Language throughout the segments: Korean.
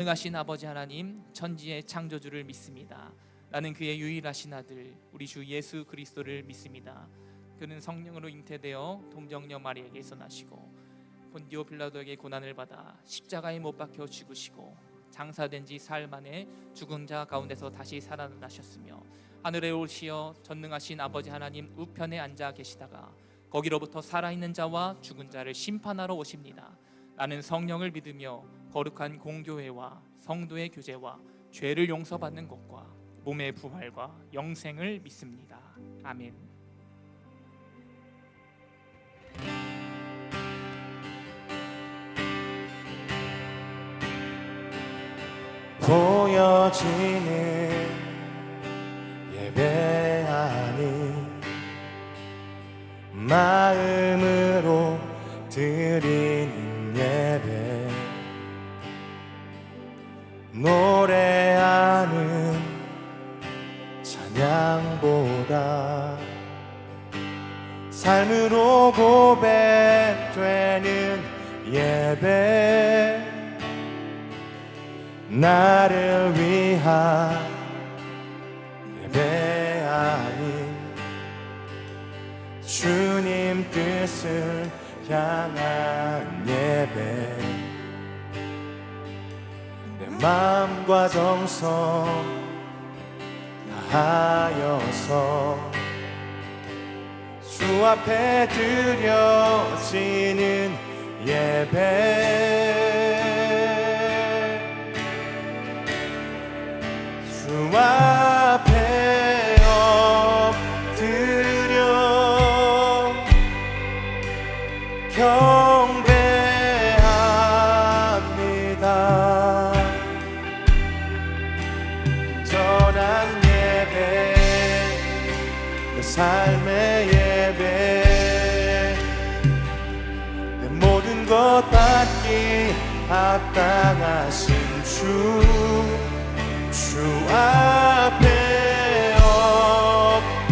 전능하신 아버지 하나님, 천지의 창조주를 믿습니다. 나는 그의 유일하신 아들 우리 주 예수 그리스도를 믿습니다. 그는 성령으로 잉태되어 동정녀 마리아에게서 나시고 본디오 빌라도에게 고난을 받아 십자가에 못 박혀 죽으시고 장사된 지 사흘 만에 죽은 자 가운데서 다시 살아나셨으며 하늘에 오르시어 전능하신 아버지 하나님 우편에 앉아 계시다가 거기로부터 살아있는 자와 죽은 자를 심판하러 오십니다. 나는 성령을 믿으며 거룩한 공교회와 성도의 교제와 죄를 용서받는 것과 몸의 부활과 영생을 믿습니다. 아멘. 보여지는 예배 아닌 마음으로 드리는 예배, 노래하는 찬양보다 삶으로 고백되는 예배, 나를 위한 예배 아닌 주님 뜻을 향한 예배, 내 마음과 정성 다하여서 주 앞에 드려지는 예배, 주 앞에 엎드려 경배합니다. 전한 예배, 내 삶의 예배, 내 모든 것 받기 합당하신 주 앞에 엎드려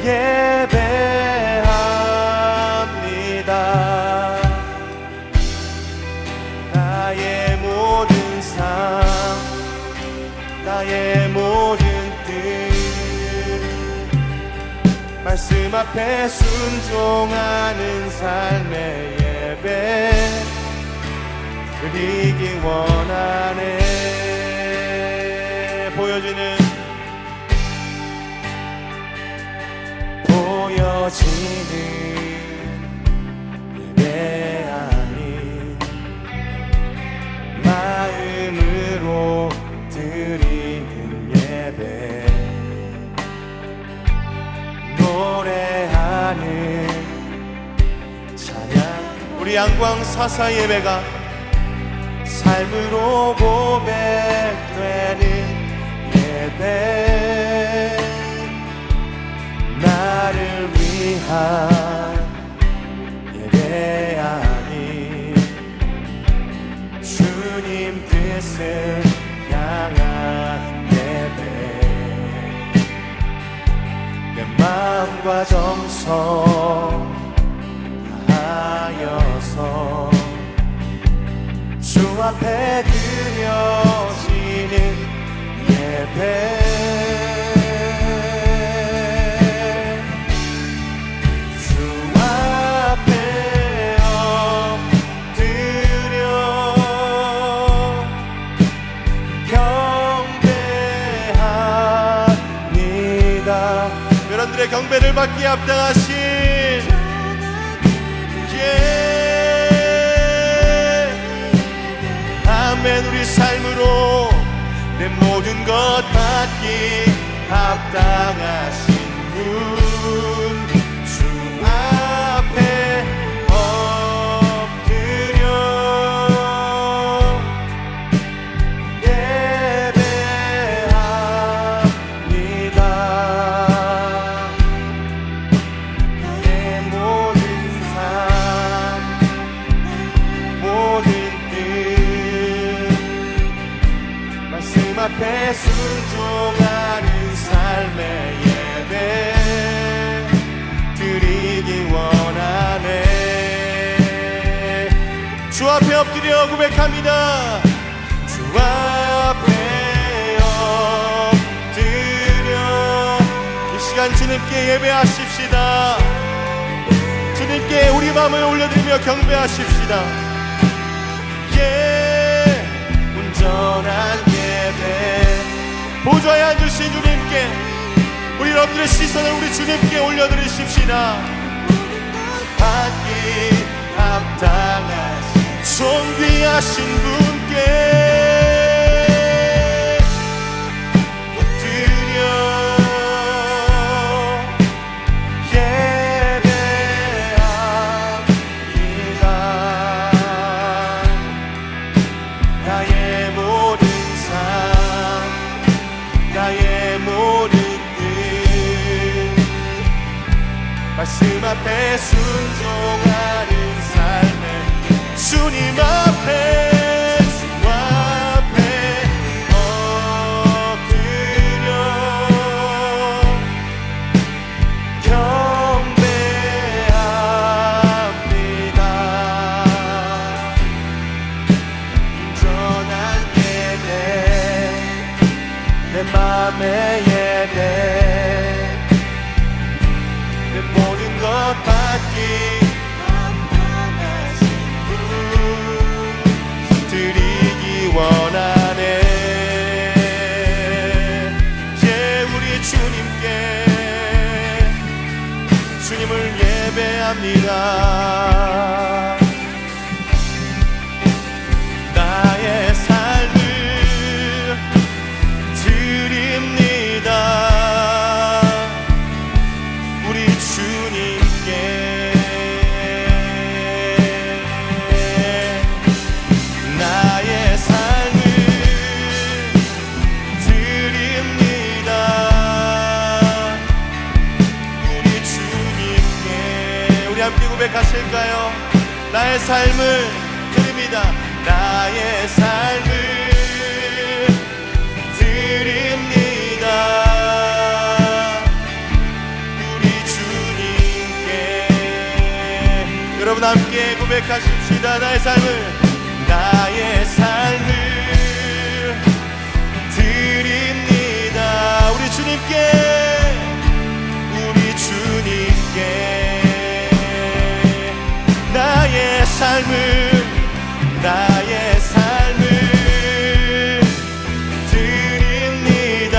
예배합니다. 나의 모든 삶, 나의 모든 뜻, 말씀 앞에 순종하는 삶의 예배 드리기 원하네. 보여지는 예배 아닌 마음으로 드리는 예배, 노래하는 찬양, 우리 양광 사사 예배가 삶으로 고백되는 예배, 나를 위한 예배 아닌 주님 뜻을 향한 예배, 내 마음과 정성 다하여서 주 앞에 드려지는 예배, 주 앞에 엎드려 경배합니다. 여러분들의 경배를 받기에 합당하신 아멘. 우리 삶으로 내 모든 것 받기 합당하신 분, 주 앞에 엎드려 예배합니다. 내 모든 삶, 모든 말씀 앞에 순종하는 삶의 예배 드리기 원하네. 주 앞에 엎드려 고백합니다. 주 앞에 엎드려 이 시간 주님께 예배하십시다. 주님께 우리 마음을 올려드리며 경배하십시다. 온전한 예배 보좌에 앉으신 주님께 우리 여러분들의 시선을 우리 주님께 올려드리십시다. 받기 합당하신 존귀하신 분께 엎드려 예배합니다. 나의 모든 삶 나의 모든 뜻 말씀 앞에 순종하는 삶에 주님 앞에 주 앞에 엎드려 경배합니다. 온전한 예배 내 맘의 예배 내 모든 것 받기 드리기 원하네. 우리 주님께 주님을 예배합니다. 나의 삶을 드립니다. 우리 주님께 나의 삶을 드립니다. 우리 주님께 우리 함께 고백하실까요? 나의 삶을 드립니다. 나의 삶을 드립니다. 우리 주님께 여러분 함께 고백하십시다. 나의 삶을 드립니다. 우리 주님께 나의 삶을 드립니다.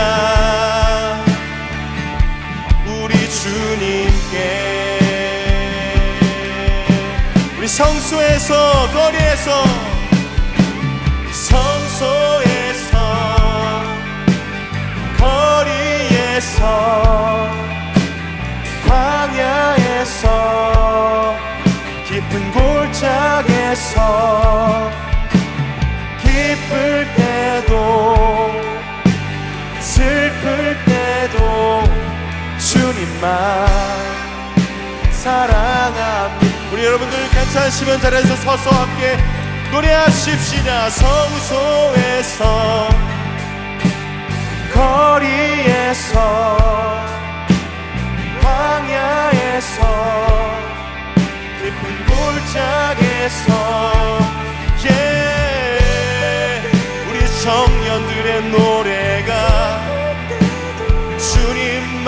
우리 주님께 우리 성소에서 거리에서 거리에서 광야에서 깊은 골짜기에서 기쁠 때도 슬플 때도 주님만 사랑합니다. 우리 여러분들 괜찮으시면 자리에서 서서 함께 노래하십시다. 성소에서 거리에서 광야에서 깊은 골짜기에서 우리 청년들의 노래가 주님만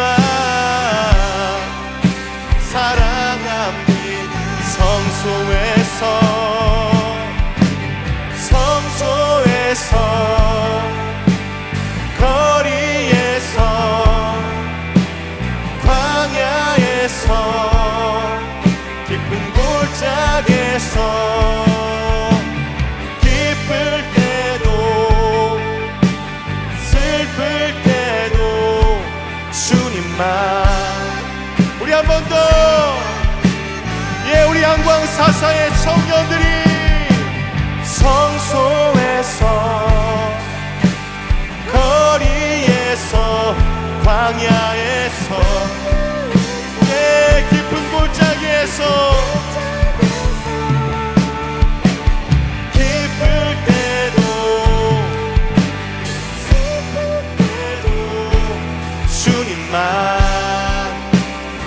사랑합니다. 성소에서 거리에서 광야에서 깊은 골짜기에서 기쁠 때도 슬플 때도 주님만 우리 한 번 더 우리 양광 사사의 청년들이 성소에서 거리에서 광야에서 깊은 골짜기에서 기쁠 때도 슬플 때도 주님만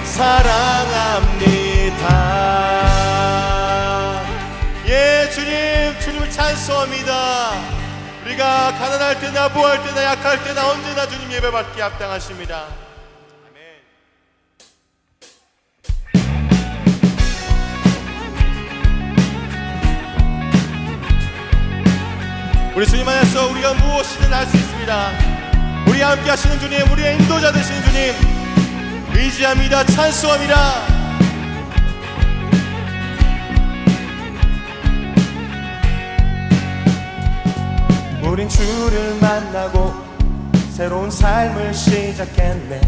사랑합니다. 주님을 찬송합니다. 우리가 가난할 때나 부할 때나 약할 때나 언제나 주님 예배받기 합당하십니다. 우리 주님 안에서 우리가 무엇이든 할 수 있습니다. 우리와 함께 하시는 주님, 우리의 인도자 되시는 주님 의지합니다. 찬송합니다. 우린 주를 만나고 새로운 삶을 시작했네.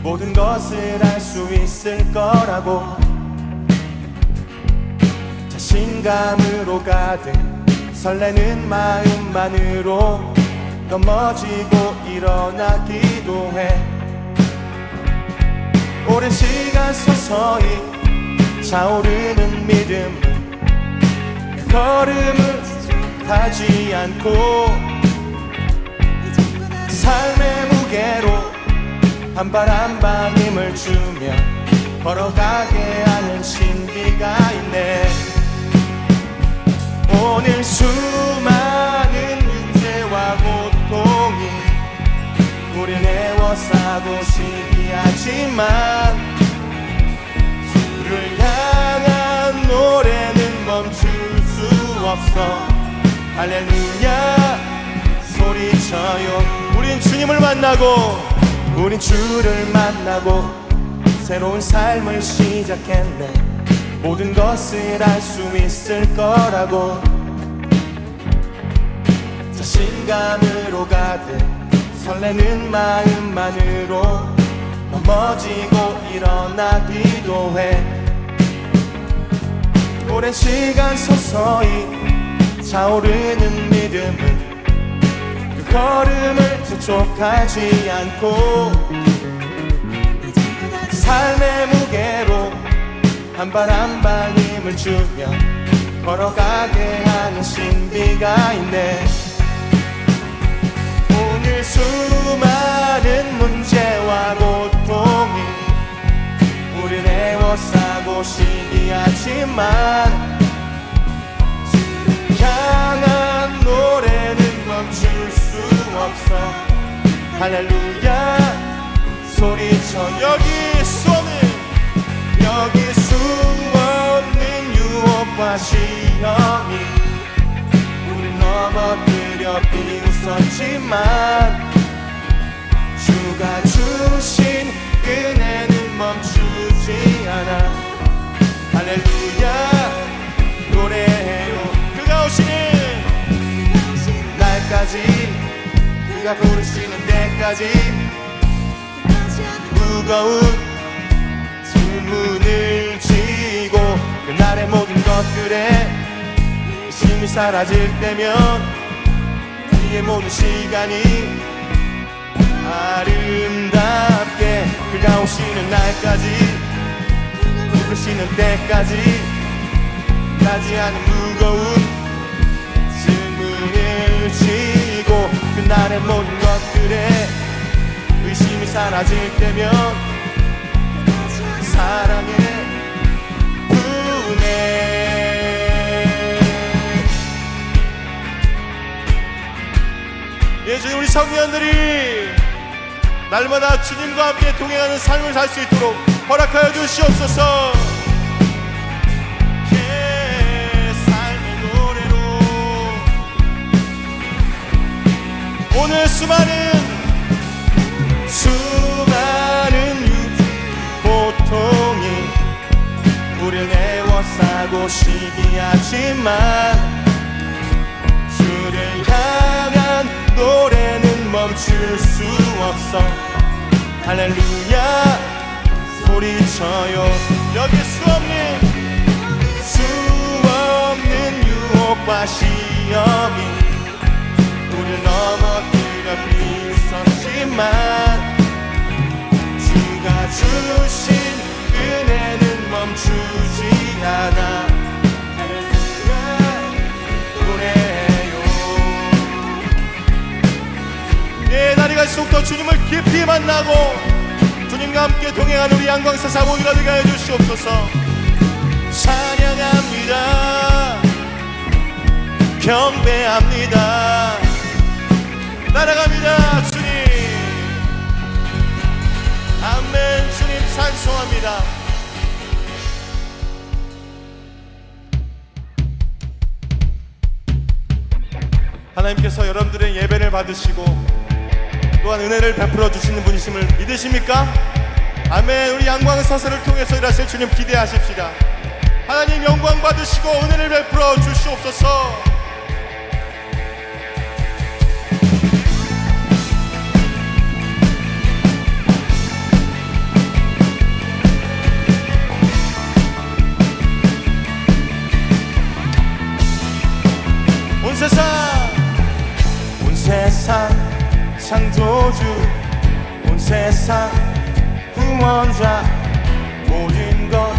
모든 것을 알 수 있을 거라고 자신감으로 가득 설레는 마음만으로 넘어지고 일어나 기도해. 오랜 시간 서서히 차오르는 믿음은 그 걸음을 하지 않고 삶의 무게로 한 발 한 발 힘을 주며 걸어가게 하는 신비가 있네. 오늘 수많은 문제와 고통이 우릴 애워싸고 시기하지만 주를 향한 노래는 멈출 수 없어. 할렐루야 소리쳐요. 우린 주님을 만나고 우린 주를 만나고 새로운 삶을 시작했네. 모든 것을 알 수 있을 거라고 자신감으로 가득 설레는 마음만으로 넘어지고 일어나 기도해. 오랜 시간 서서히 차오르는 믿음은 그 걸음을 재촉하지 않고 삶의 무게로 한 발 한 발 힘을 주며 걸어가게 하는 신비가 있네. 오늘 수많은 문제와 고통이 우릴 애워싸고 시기하지만 향한 노래는 멈출 수 없어. 할렐루야 소리쳐. 여기 수 없는 유혹과 시험이 우릴 넘어뜨려 비웃었지만 주가 주신 은혜는 멈추지 않아. 할렐루야 노래해요. 그가 오시는 날까지 그가 부르시는 때까지 무거운 주문을 지고 그날의 모든 것들에 의심이 사라질 때면 우리의 모든 시간이 아름답게 그가 오시는 날까지 부르시는 때까지 가지 않은 무거운 짐을 지고 그날의 모든 것들에 의심이 사라질 때면 사랑의 은혜. 예, 주님 우리 청년들이 날마다 주님과 함께 동행하는 삶을 살 수 있도록 허락하여 주시옵소서. 예, 삶의 노래로 오늘 수많은 고통이 우릴 애워싸고 시기하지만 주를 향한 노래는 멈출 수 없어. 할렐루야 소리쳐요. 여기 수 없는 유혹과 시험이 우릴 넘어뜨려 비웃었지만 주가 주신 은혜는 멈추지 않아. 할렐루야 노래해요. 예, 날이 갈수록 더 주님을 깊이 만나고 주님과 함께 동행하는 우리 양광사 사모기가 되게 하여 주시옵소서. 찬양합니다. 경배합니다. 날아갑니다. 주님 아멘. 주님 찬송합니다. 하나님께서 여러분들의 예배를 받으시고 또한 은혜를 베풀어 주시는 분이심을 믿으십니까? 아멘. 우리 양광 사슬을 통해서 일하실 주님 기대하십시다. 하나님 영광 받으시고 은혜를 베풀어 주시옵소서. 온 세상 창조주, 온 세상 구원자, 모든 것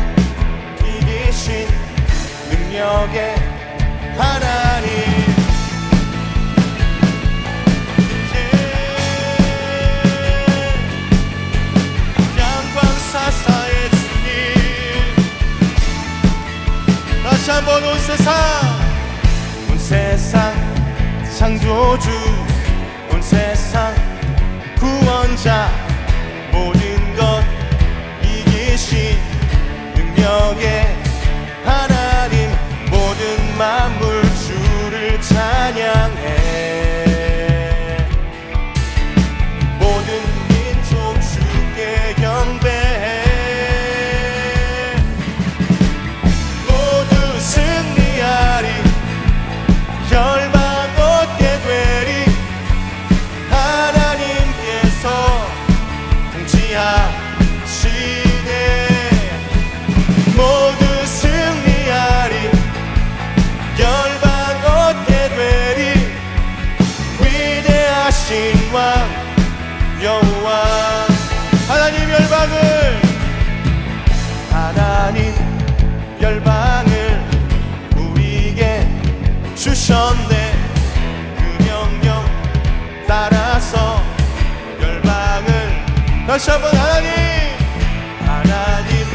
이기신 능력의 하나님. 양광사사의 주님. 다시 한번 온 세상 창조주, 온 세상 구원자, 모든 것 이기신 능력의 하나님. 모든 만물 주를 찬양해. 모든 민족 주께 경배해. 모두 승리하리. 열방 얻게 되리. 하나님께서 통치하시네. 모두 승리하리. 열방 얻게 되리. 위대하신 왕 여호와. 하나님 열방을 우리에게 주셨네. 그 명령 따라서 열방을 다시 한번 하나님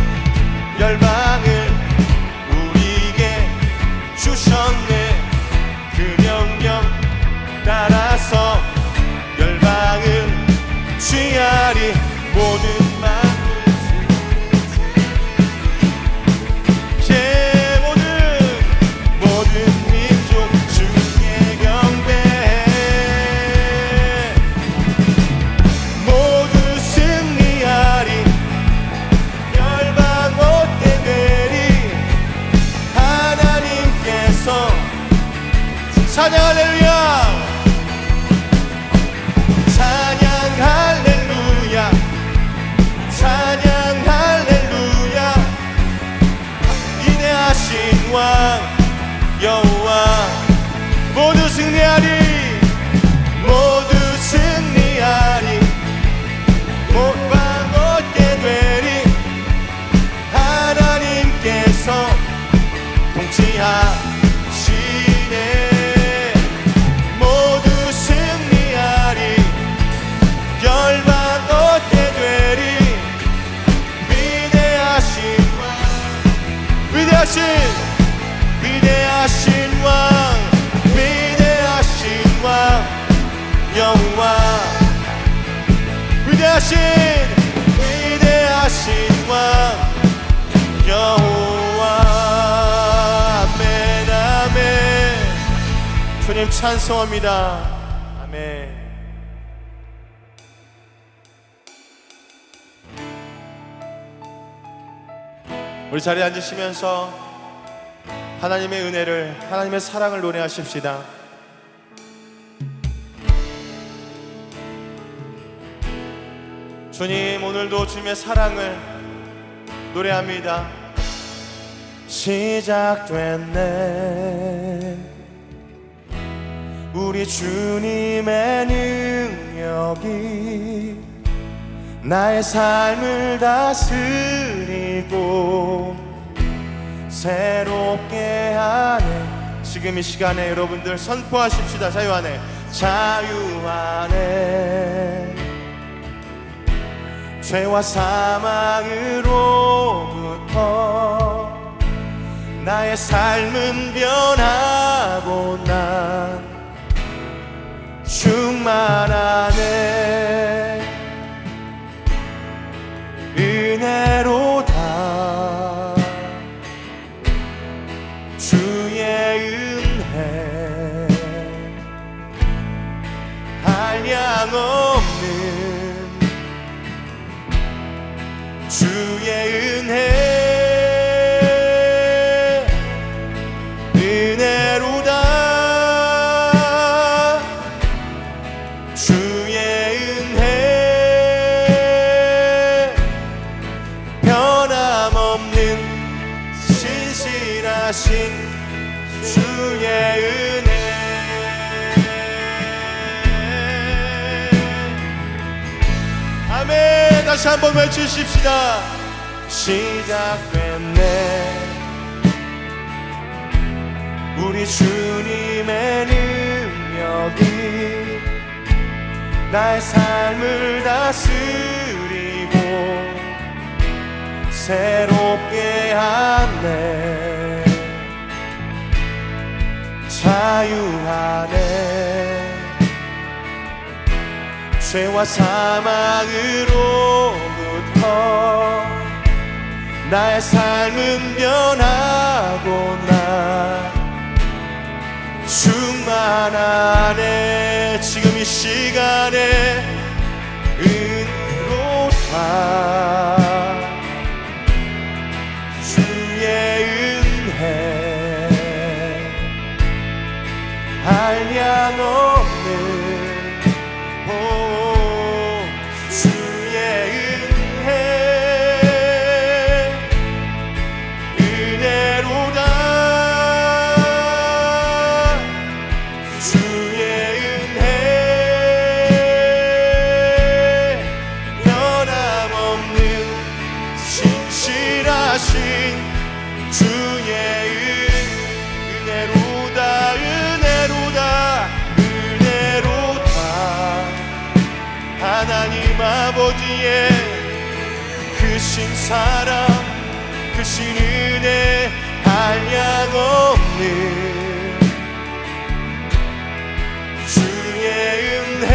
열방을 우리에게 주셨네. 그 명령 따라서 열방을 취하리. 모든 찬양 할렐루야. 찬양 할렐루야. 찬양 할렐루야. 위대하신 왕 여호와. 모두 승리하리. 모두 승리하리. 모방 얻게 되리. 하나님께서 통치하시네. 열방 얻게 되리. 위대하신 왕 여호와. 위대하신 왕 여호와. 아멘 아멘. 주님 찬송합니다. 아멘. 우리 자리에 앉으시면서 하나님의 은혜를, 하나님의 사랑을 노래하십시다. 주님, 오늘도 주님의 사랑을 노래합니다. 시작됐네. 우리 주님의 능력이 나의 삶을 다스리고 새롭게 하네. 지금 이 시간에 여러분들 선포하십시다. 자유 안에, 자유 안에 죄와 사망으로부터 나의 삶은 변하고 나 은혜. 아멘. 다시 한번 외치십시다. 시작됐네. 우리 주님의 능력이 나의 삶을 다스리고 새롭게 하네. 자유하네. 죄와 사망으로부터 나의 삶은 변하고 나 충만하네. 지금 이 시간에 은으로 다 주의 은혜 한량없는 주의 은혜 은혜로다. 주의 은혜 변함없는 신실하신 주의 은혜로다. 은혜로다. 은혜로다. 하나님 아버지의 크신 사랑 크신 은혜 한량없는 주의 은혜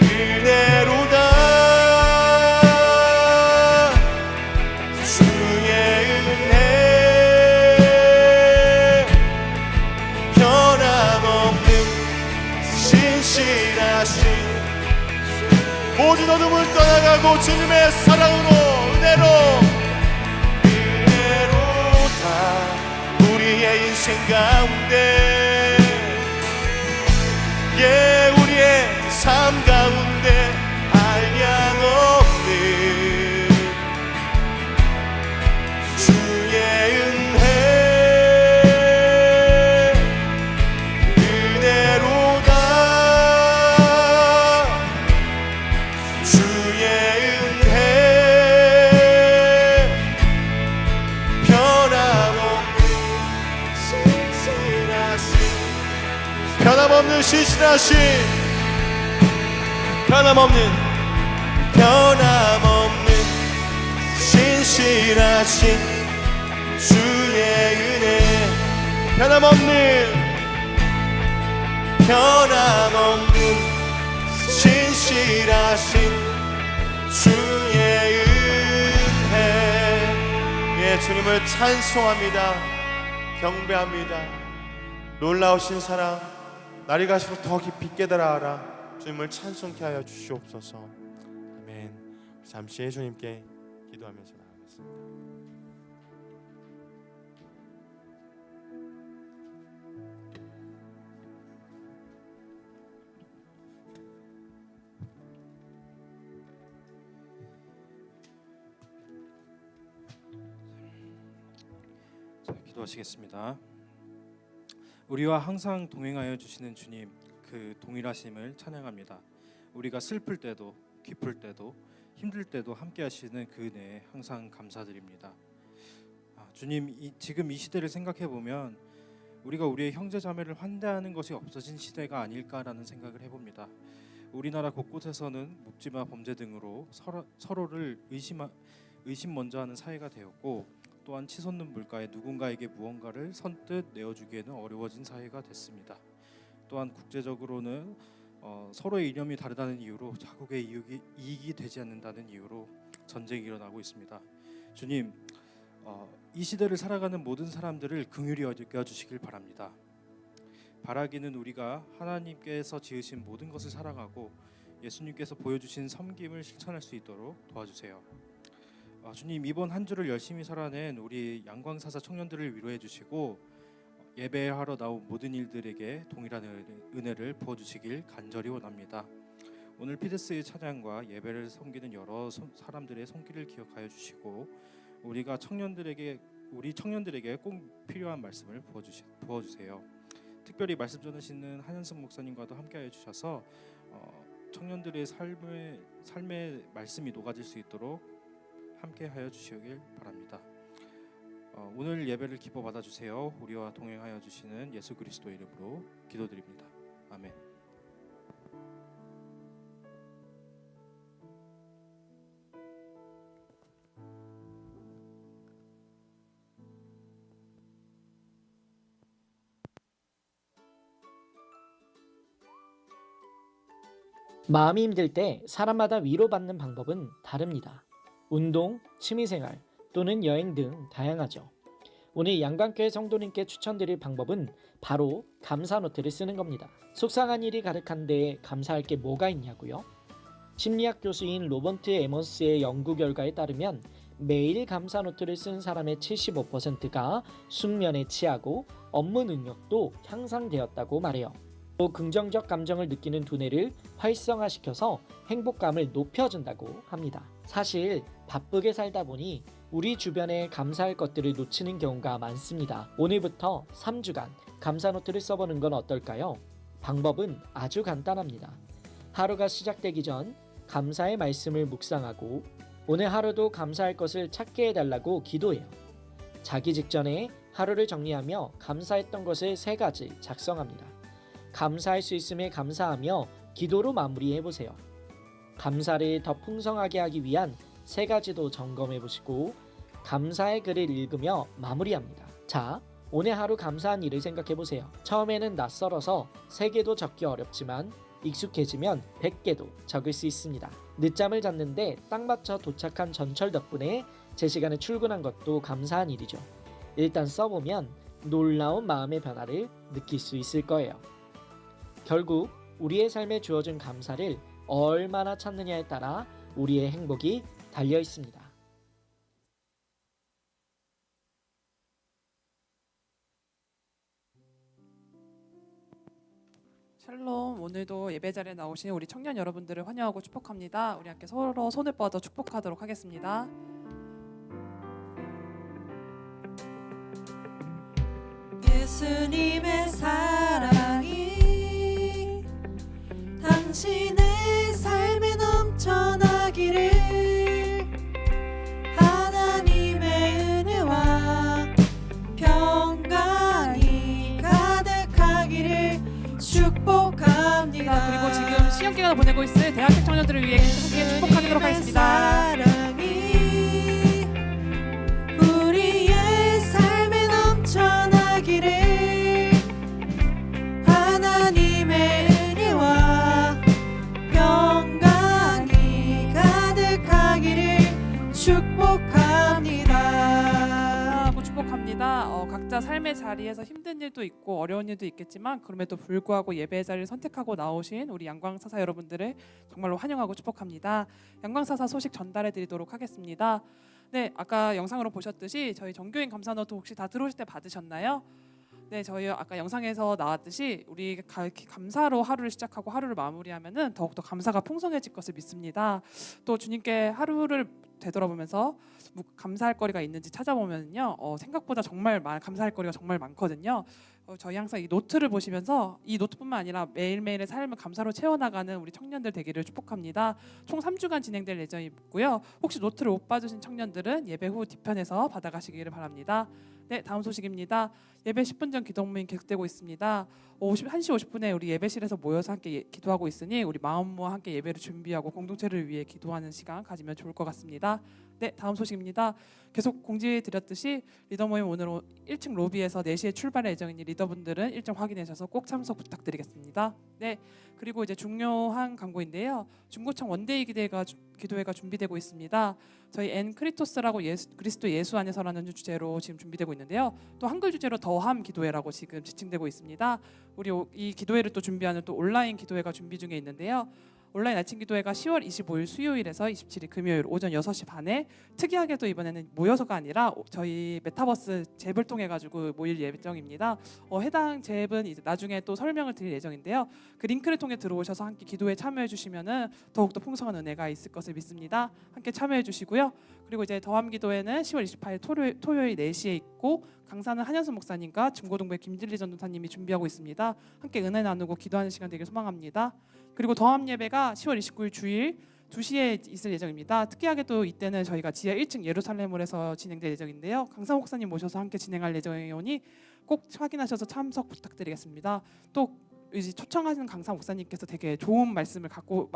은혜로다. 주의 은혜 변함없는 신실하신 모든 어둠을 떠나가고 주님의 사랑으로 은혜로 은혜로다. 우리의 인생 가운데 우리의 삶 가운데 한량없는 주의 은혜 은혜로다. 주의 은혜 변함없는 신실하신 변함없는 신실하신 주의 은혜 변함없는 신실하신 주의 은혜. 예, 주님을 찬송합니다. 경배합니다. 놀라우신 사랑 날이 갈수록 더 깊이 깨달아 알아. 주님을 찬송케 하여 주시옵소서. 아멘. 잠시 주님께 기도하면서 나가겠습니다. 자, 기도하시겠습니다. 우리와 항상 동행하여 주시는 주님, 그 동일하심을 찬양합니다. 우리가 슬플 때도 기쁠 때도 힘들 때도 함께 하시는 그 은혜에 항상 감사드립니다. 주님, 지금 이 시대를 생각해 보면 우리가 우리의 형제 자매를 환대하는 것이 없어진 시대가 아닐까라는 생각을 해봅니다. 우리나라 곳곳에서는 묵지마 범죄 등으로 서로를 의심 먼저 하는 사회가 되었고, 또한 치솟는 물가에 누군가에게 무언가를 선뜻 내어주기에는 어려워진 사회가 됐습니다. 또한 국제적으로는 서로의 이념이 다르다는 이유로 자국의 이익이 되지 않는다는 이유로 전쟁이 일어나고 있습니다. 주님, 이 시대를 살아가는 모든 사람들을 긍휼히 여겨주시길 바랍니다. 바라기는 우리가 하나님께서 지으신 모든 것을 사랑하고 예수님께서 보여주신 섬김을 실천할 수 있도록 도와주세요. 주님, 이번 한 주를 열심히 살아낸 우리 양광사사 청년들을 위로해 주시고 예배하러 나온 모든 일들에게 동일한 은혜를 부어주시길 간절히 원합니다. 오늘 피데스의 찬양과 예배를 섬기는 여러 사람들의 손길을 기억하여 주시고 우리가 청년들에게 우리 청년들에게 꼭 필요한 말씀을 부어주세요. 특별히 말씀 전하시는 한현승 목사님과도 함께하여 주셔서 청년들의 삶의 말씀이 녹아질 수 있도록 함께하여 주시길 바랍니다. 오늘 예배를 기뻐 받아주세요. 우리와 동행하여 주시는 예수 그리스도 이름으로 기도드립니다. 아멘. 마음이 힘들 때 사람마다 위로받는 방법은 다릅니다. 운동, 취미생활 또는 여행 등 다양하죠. 오늘 양광교회 성도님께 추천드릴 방법은 바로 감사 노트를 쓰는 겁니다. 속상한 일이 가득한데 감사할 게 뭐가 있냐고요? 심리학 교수인 로버트 에머스의 연구 결과에 따르면 매일 감사 노트를 쓴 사람의 75%가 숙면에 취하고 업무 능력도 향상되었다고 말해요. 또 긍정적 감정을 느끼는 두뇌를 활성화시켜서 행복감을 높여준다고 합니다. 사실 바쁘게 살다 보니 우리 주변에 감사할 것들을 놓치는 경우가 많습니다. 오늘부터 3주간 감사 노트를 써보는 건 어떨까요? 방법은 아주 간단합니다. 하루가 시작되기 전 감사의 말씀을 묵상하고 오늘 하루도 감사할 것을 찾게 해달라고 기도해요. 자기 직전에 하루를 정리하며 감사했던 것을 3가지 작성합니다. 감사할 수 있음에 감사하며 기도로 마무리해보세요. 감사를 더 풍성하게 하기 위한 3가지도 점검해보시고 감사의 글을 읽으며 마무리합니다. 자, 오늘 하루 감사한 일을 생각해보세요. 처음에는 낯설어서 3개도 적기 어렵지만 익숙해지면 100개도 적을 수 있습니다. 늦잠을 잤는데 딱 맞춰 도착한 전철 덕분에 제 시간에 출근한 것도 감사한 일이죠. 일단 써보면 놀라운 마음의 변화를 느낄 수 있을 거예요. 결국 우리의 삶에 주어진 감사를 얼마나 찾느냐에 따라 우리의 행복이 달려 있습니다. 샬롬, 오늘도 예배 자리에 나오신 우리 청년 여러분들을 환영하고 축복합니다. 우리 함께 서로 손을 뻗어 축복하도록 하겠습니다. 예수님의 사랑이 당신의 삶에 넘쳐나기를 하나님의 은혜와 평강이 가득하기를 축복합니다. 그리고 지금 시험 기간을 보내고 있을 대학생 청년들을 위해 함께 축복하도록 하겠습니다. 우리의 삶에 넘쳐나기를 하나님의 은혜와 평강이 가득하기를 축복합니다. 축복합니다. 각자 삶의 자리에서 힘든 일도 있고 어려운 일도 있겠지만 그럼에도 불구하고 예배의 자리를 선택하고 나오신 우리 양광사사 여러분들을 정말로 환영하고 축복합니다. 양광사사 소식 전달해 드리도록 하겠습니다. 네, 아까 영상으로 보셨듯이 저희 정교인 감사노트 혹시 다 들어오실 때 받으셨나요? 네, 저희 아까 영상에서 나왔듯이 우리 감사로 하루를 시작하고 하루를 마무리하면은 더욱더 감사가 풍성해질 것을 믿습니다. 또 주님께 하루를 되돌아보면서 감사할 거리가 있는지 찾아보면요, 생각보다 정말 감사할 거리가 정말 많거든요. 저희 항상 이 노트를 보시면서 이 노트뿐만 아니라 매일매일의 삶을 감사로 채워나가는 우리 청년들 되기를 축복합니다. 총 3주간 진행될 예정이고요. 혹시 노트를 못 받으신 청년들은 예배 후 뒤편에서 받아가시기를 바랍니다. 네, 다음 소식입니다. 예배 10분 전 기도 모임 계속되고 있습니다. 1시 50분에 우리 예배실에서 모여서 함께 기도하고 있으니 우리 마음과 함께 예배를 준비하고 공동체를 위해 기도하는 시간 가지면 좋을 것 같습니다. 네, 다음 소식입니다. 계속 공지해 드렸듯이 리더 모임 오늘 1층 로비에서 4시에 출발 예정이니 리더분들은 일정 확인해 주셔서 꼭 참석 부탁드리겠습니다. 네, 그리고 이제 중요한 광고인데요. 중고청 원데이 기도회가 준비되고 있습니다. 저희 엔 크리토스라고 그리스도 예수 안에서라는 주제로 지금 준비되고 있는데요. 또 한글 주제로 더함 기도회라고 지금 지칭되고 있습니다. 우리 이 기도회를 또 준비하는 또 온라인 기도회가 준비 중에 있는데요. 온라인 아침 기도회가 10월 25일 수요일에서 27일 금요일 오전 6시 반에 특이하게도 이번에는 모여서가 아니라 저희 메타버스 잽을 통해 가지고 모일 예정입니다. 해당 잽은 이제 나중에 또 설명을 드릴 예정인데요. 그 링크를 통해 들어오셔서 함께 기도에 참여해 주시면은 더욱더 풍성한 은혜가 있을 것을 믿습니다. 함께 참여해 주시고요. 그리고 그리고 이제 더함기도회는 10월 28일 토요일 4시에 있고 강사는 한현수 목사님과 중고등부의 김진리 전도사님이 준비하고 있습니다. 함께 은혜 나누고 기도하는 시간 되길 소망합니다. 그리고 더함 예배가 10월 29일 주일 2시에 있을 예정입니다. 특이하게 또 이때는 저희가 지하 1층 예루살렘홀에서 진행될 예정인데요. 강사 목사님 모셔서 함께 진행할 예정이오니 꼭 확인하셔서 참석 부탁드리겠습니다. 또 이제 초청하시는 강사 목사님께서 되게 좋은 말씀 갖고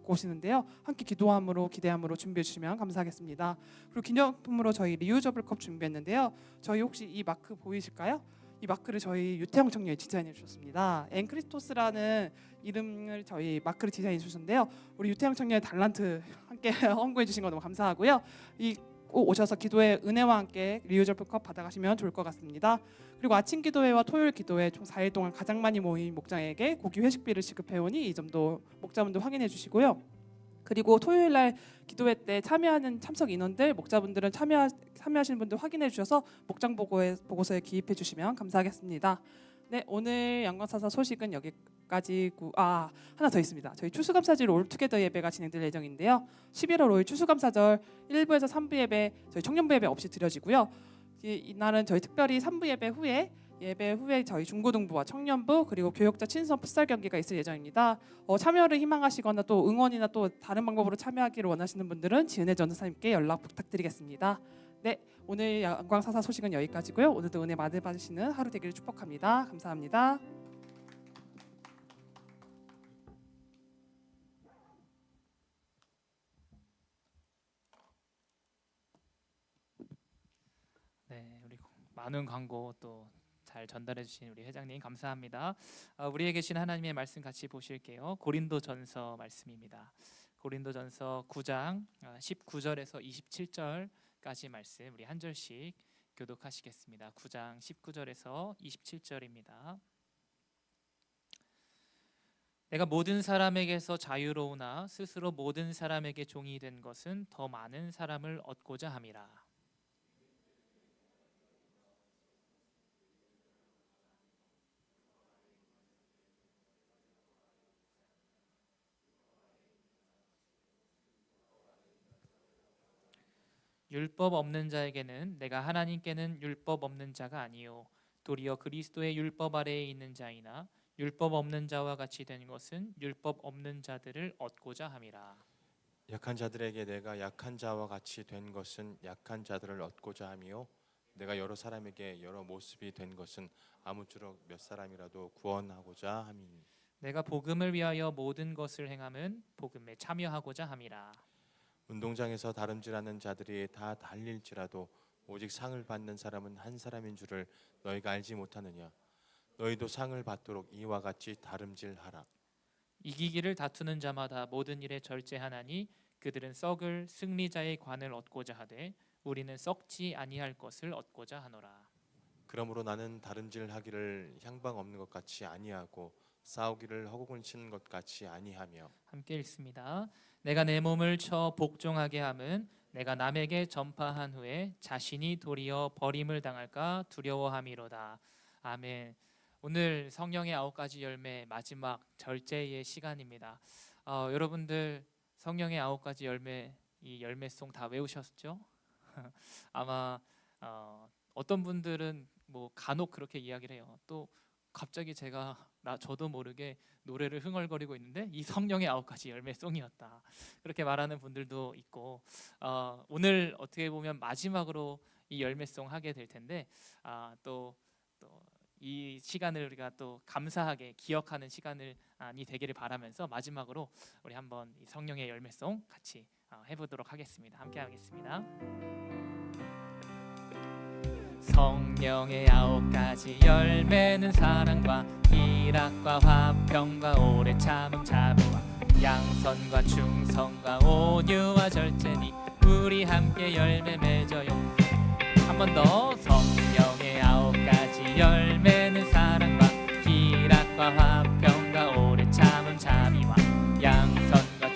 오시는데요. 함께 기도함으로 기대함으로 준비해 주시면 감사하겠습니다. 그리고 기념품으로 저희 리유저블 컵 준비했는데요. 저희 혹시 이 마크 보이실까요? 이 마크를 저희 유태영 청년이 디자인해 주셨습니다. 엔크리스토스라는 이름을 저희 마크를 디자인해 주셨는데요. 우리 유태영 청년의 달란트 함께 헌금해 주신 거 너무 감사하고요. 꼭 오셔서 기도의 은혜와 함께 리유저블 컵 받아가시면 좋을 것 같습니다. 그리고 아침 기도회와 토요일 기도회 총 4일 동안 가장 많이 모인 목장에게 고기 회식비를 지급해오니 이 점도 목자분들 확인해 주시고요. 그리고 토요일 날 기도회 때 참여하는 참석 인원들 목자분들은 참여하시는 분들 확인해 주셔서 목장 보고서에 기입해 주시면 감사하겠습니다. 네, 오늘 양광사사 소식은 여기까지고 하나 더 있습니다. 저희 추수감사절 올투게더 예배가 진행될 예정인데요. 11월 5일 추수감사절 1부에서 3부 예배 저희 청년부 예배 없이 드려지고요. 이날은 저희 특별히 3부 예배 후에 저희 중고등부와 청년부 그리고 교역자 친선 풋살 경기가 있을 예정입니다. 참여를 희망하시거나 또 응원이나 또 다른 방법으로 참여하기를 원하시는 분들은 지은혜 전도사님께 연락 부탁드리겠습니다. 네, 오늘 양광사사 소식은 여기까지고요. 오늘도 은혜 많이 받으시는 하루 되기를 축복합니다. 감사합니다. 네, 우리 많은 광고 또 잘 전달해 주신 우리 회장님 감사합니다. 우리에게 계신 하나님의 말씀 같이 보실게요. 고린도전서 말씀입니다. 고린도전서 9장 19절에서 27절까지 말씀 우리 한 절씩 교독하시겠습니다. 9장 19절에서 27절입니다. 내가 모든 사람에게서 자유로우나 스스로 모든 사람에게 종이 된 것은 더 많은 사람을 얻고자 함이라. 율법 없는 자에게는 내가 하나님께는 율법 없는 자가 아니요 도리어 그리스도의 율법 아래에 있는 자이나 율법 없는 자와 같이 된 것은 율법 없는 자들을 얻고자 함이라. 약한 자들에게 내가 약한 자와 같이 된 것은 약한 자들을 얻고자 함이요 내가 여러 사람에게 여러 모습이 된 것은 아무쪼록 몇 사람이라도 구원하고자 함이니 내가 복음을 위하여 모든 것을 행함은 복음에 참여하고자 함이라. 운동장에서 다름질하는 자들이 다 달릴지라도 오직 상을 받는 사람은 한 사람인 줄을 너희가 알지 못하느냐. 너희도 상을 받도록 이와 같이 다름질하라. 이기기를 다투는 자마다 모든 일에 절제하나니 그들은 썩을 승리자의 관을 얻고자 하되 우리는 썩지 아니할 것을 얻고자 하노라. 그러므로 나는 다름질하기를 향방 없는 것 같이 아니하고 싸우기를 허공을 치는 것 같이 아니하며. 함께 읽습니다. 내가 내 몸을 쳐 복종하게 함은 내가 남에게 전파한 후에 자신이 도리어 버림을 당할까 두려워함이로다. 아멘. 오늘 성령의 9가지 열매 마지막 절제의 시간입니다. 여러분들 성령의 9가지 열매 이 열매송 다 외우셨죠? 아마 어떤 분들은 뭐 간혹 그렇게 이야기를 해요. 또 갑자기 저도 모르게 노래를 흥얼거리고 있는데 이 성령의 9가지 열매송이었다. 그렇게 말하는 분들도 있고 오늘 어떻게 보면 마지막으로 이 열매송 하게 될 텐데 또 이 시간을 우리가 또 감사하게 기억하는 시간이 되기를 바라면서 마지막으로 우리 한번 이 성령의 열매송 같이 해보도록 하겠습니다. 함께 하겠습니다. 성령의 9가지 열매는 사랑과 희락과 화평과 오래 참음 자비와 양선과 충성과 온유와 절제니 우리 함께 열매 맺어요. 한 번 더. 성령의 9가지 열매는 사랑과 희락과 화평과 오래 참음 자비와 양선과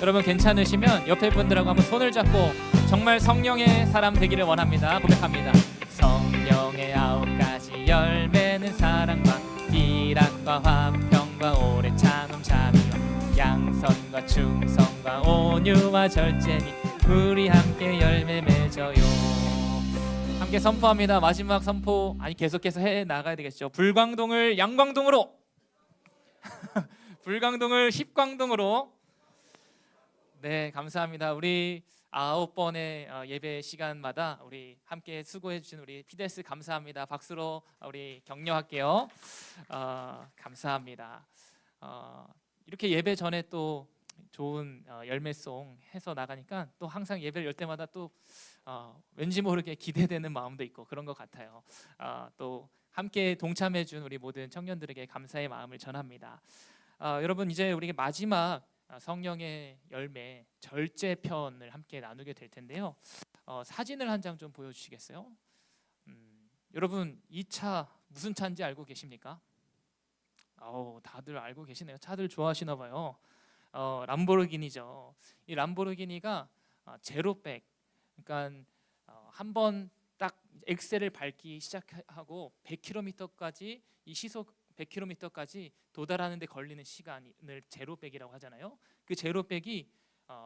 여러분 괜찮으시면 옆에 분들하고 한번 손을 잡고 정말 성령의 사람 되기를 원합니다. 고백합니다. 성령의 9가지 열매는 사랑과 희락과 화평과 오래 참음 자비와 양선과 충성과 온유와 절제니 우리 함께 열매 맺어요. 함께 선포합니다. 마지막 선포 아니 계속해서 해 나가야 되겠죠. 불광동을 양광동으로 불광동을 십광동으로. 네, 감사합니다. 우리 9번의 예배 시간마다 우리 함께 수고해 주신 우리 피데스 감사합니다. 박수로 우리 격려할게요. 감사합니다. 이렇게 예배 전에 또 좋은 열매송 해서 나가니까 또 항상 예배를 열 때마다 또 왠지 모르게 기대되는 마음도 있고 그런 것 같아요. 또 함께 동참해 준 우리 모든 청년들에게 감사의 마음을 전합니다. 여러분 이제 우리가 마지막 성령의 열매 절제 편을 함께 나누게 될 텐데요. 사진을 한 장 좀 보여주시겠어요? 여러분 이 차 무슨 차인지 알고 계십니까? 다들 알고 계시네요. 차들 좋아하시나 봐요. 람보르기니죠. 이 람보르기니가 제로백, 그러니까 한번 딱 엑셀을 밟기 시작하고 100km까지 이 시속 100km까지 도달하는 데 걸리는 시간을 제로백이라고 하잖아요. 그 제로백이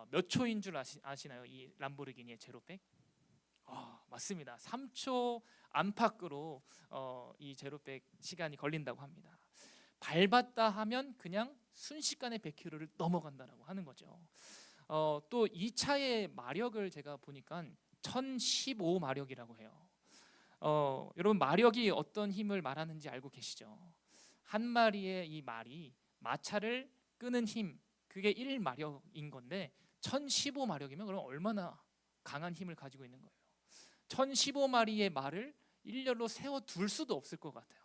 몇 초인 줄 아시나요? 이 람보르기니의 제로백? 맞습니다. 3초 안팎으로 이 제로백 시간이 걸린다고 합니다. 밟았다 하면 그냥 순식간에 100km를 넘어간다라고 하는 거죠. 또 이 차의 마력을 제가 보니까 1015마력이라고 해요. 여러분 마력이 어떤 힘을 말하는지 알고 계시죠? 한 마리의 이 말이 마차를 끄는 힘, 그게 1마력인 건데 1015마력이면 그럼 얼마나 강한 힘을 가지고 있는 거예요. 1015마리의 말을 일렬로 세워둘 수도 없을 것 같아요.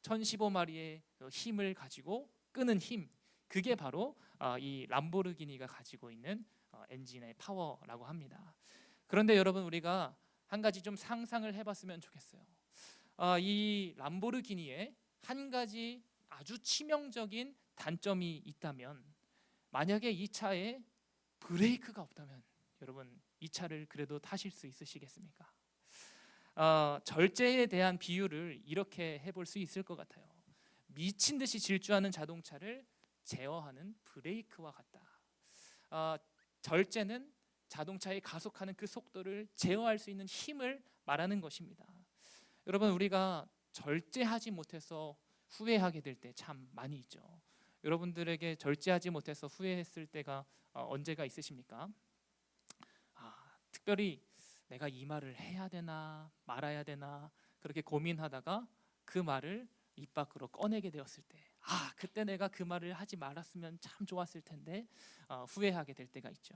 1015마리의 힘을 가지고 끄는 힘, 그게 바로 이 람보르기니가 가지고 있는 엔진의 파워라고 합니다. 그런데 여러분 우리가 한 가지 좀 상상을 해봤으면 좋겠어요. 이 람보르기니에 한 가지 아주 치명적인 단점이 있다면, 만약에 이 차에 브레이크가 없다면 여러분 이 차를 그래도 타실 수 있으시겠습니까? 절제에 대한 비유를 이렇게 해볼 수 있을 것 같아요. 미친 듯이 질주하는 자동차를 제어하는 브레이크와 같다. 절제는 자동차의 가속하는 그 속도를 제어할 수 있는 힘을 말하는 것입니다. 여러분 우리가 절제하지 못해서 후회하게 될 때 참 많이 있죠. 여러분들에게 절제하지 못해서 후회했을 때가 언제가 있으십니까? 특별히 내가 이 말을 해야 되나 말아야 되나 그렇게 고민하다가 그 말을 입 밖으로 꺼내게 되었을 때, 그때 내가 그 말을 하지 말았으면 참 좋았을 텐데 후회하게 될 때가 있죠.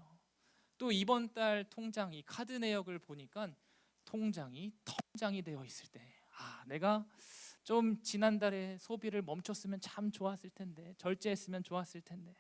또 이번 달 통장, 이 카드 내역을 보니까 통장이 텅장이 되어 있을 때, 내가 좀 지난달에 소비를 멈췄으면 참 좋았을 텐데, 절제했으면 좋았을 텐데.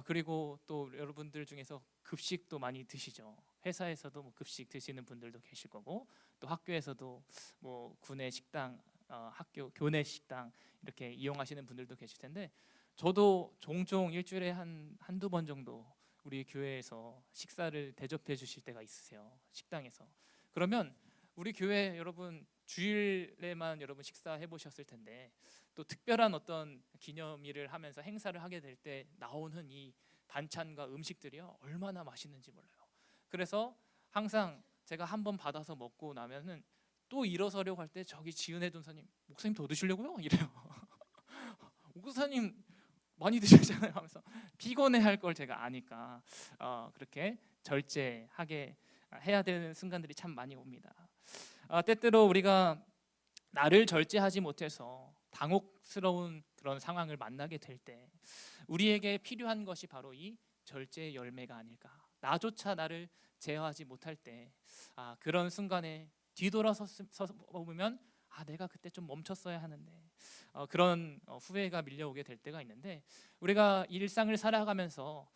그리고 또 여러분들 중에서 급식도 많이 드시죠. 회사에서도 뭐 급식 드시는 분들도 계실 거고, 또 학교에서도 뭐 구내 식당, 학교 교내 식당 이렇게 이용하시는 분들도 계실 텐데, 저도 종종 일주일에 한두 번 정도 우리 교회에서 식사를 대접해 주실 때가 있으세요. 식당에서. 그러면 우리 교회 여러분 주일에만 여러분 식사해 보셨을 텐데, 또 특별한 어떤 기념일을 하면서 행사를 하게 될 때 나오는 이 반찬과 음식들이요 얼마나 맛있는지 몰라요. 그래서 항상 제가 한번 받아서 먹고 나면은 또 일어서려고 할 때 저기 지은혜 전사님, 목사님 더 드시려고요? 이래요. 목사님 많이 드셨잖아요 하면서 피곤해할 걸 제가 아니까 그렇게 절제하게 해야 되는 순간들이 참 많이 옵니다. 때때로 우리가 나를 절제하지 못해서 당혹스러운 그런 상황을 만나게 될 때 우리에게 필요한 것이 바로 이 절제의 열매가 아닐까. 나조차 나를 제어하지 못할 때 그런 순간에 뒤돌아서 보면 내가 그때 좀 멈췄어야 하는데 그런 후회가 밀려오게 될 때가 있는데, 우리가 일상을 살아가면서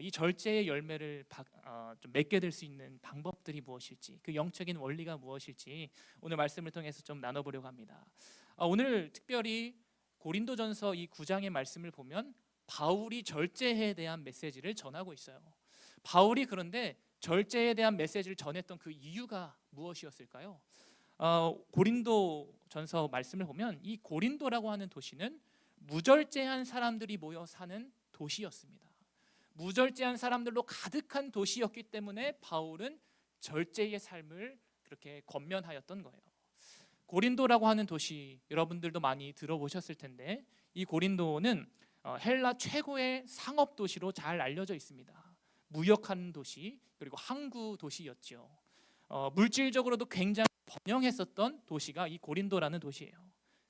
이 절제의 열매를 좀 맺게 될 수 있는 방법들이 무엇일지, 그 영적인 원리가 무엇일지 오늘 말씀을 통해서 좀 나눠보려고 합니다. 오늘 특별히 고린도전서 이 9장의 말씀을 보면 바울이 절제에 대한 메시지를 전하고 있어요. 바울이 그런데 절제에 대한 메시지를 전했던 그 이유가 무엇이었을까요? 고린도전서 말씀을 보면 이 고린도라고 하는 도시는 무절제한 사람들이 모여 사는 도시였습니다. 무절제한 사람들로 가득한 도시였기 때문에 바울은 절제의 삶을 그렇게 권면하였던 거예요. 고린도라고 하는 도시 여러분들도 많이 들어보셨을 텐데 이 고린도는 헬라 최고의 상업 도시로 잘 알려져 있습니다. 무역하는 도시 그리고 항구 도시였죠. 물질적으로도 굉장히 번영했었던 도시가 이 고린도라는 도시예요.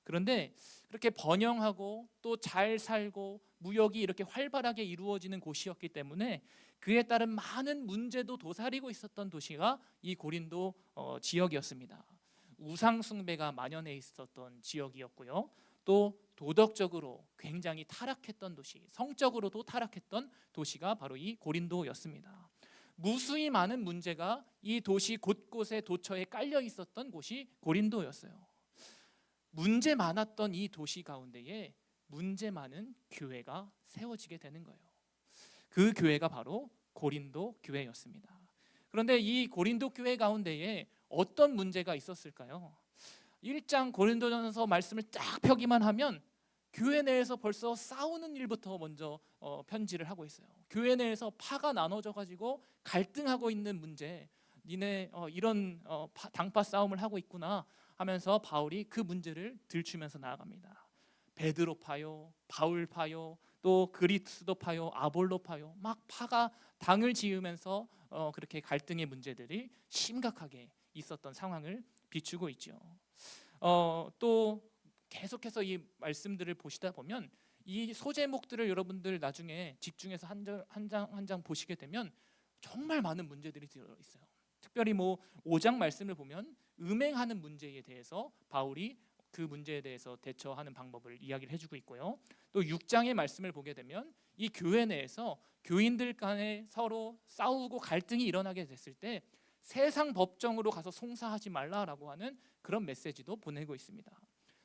그런데 그렇게 번영하고 또 잘 살고 무역이 이렇게 활발하게 이루어지는 곳이었기 때문에 그에 따른 많은 문제도 도사리고 있었던 도시가 이 고린도 지역이었습니다. 우상 숭배가 만연해 있었던 지역이었고요. 또 도덕적으로 굉장히 타락했던 도시, 성적으로도 타락했던 도시가 바로 이 고린도였습니다. 무수히 많은 문제가 이 도시 곳곳에 도처에 깔려 있었던 곳이 고린도였어요. 문제 많았던 이 도시 가운데에 문제 많은 교회가 세워지게 되는 거예요. 그 교회가 바로 고린도 교회였습니다. 그런데 이 고린도 교회 가운데에 어떤 문제가 있었을까요? 1장 고린도전서 말씀을 딱 펴기만 하면 교회 내에서 벌써 싸우는 일부터 먼저 편지를 하고 있어요. 교회 내에서 파가 나눠져 가지고 갈등하고 있는 문제, 니네 이런 당파 싸움을 하고 있구나 하면서 바울이 그 문제를 들추면서 나아갑니다. 베드로 파요, 바울 파요, 또 그리스도 파요, 아볼로 파요, 막 파가 당을 지으면서 그렇게 갈등의 문제들이 심각하게 있었던 상황을 비추고 있죠. 또 계속해서 이 말씀들을 보시다 보면 이 소제목들을 여러분들 나중에 집중해서 한 장 한 장 보시게 되면 정말 많은 문제들이 들어 있어요. 특별히 5장 말씀을 보면 음행하는 문제에 대해서 바울이 그 문제에 대해서 대처하는 방법을 이야기를 해주고 있고요. 또 6장의 말씀을 보게 되면 이 교회 내에서 교인들 간에 서로 싸우고 갈등이 일어나게 됐을 때 세상 법정으로 가서 송사하지 말라라고 하는 그런 메시지도 보내고 있습니다.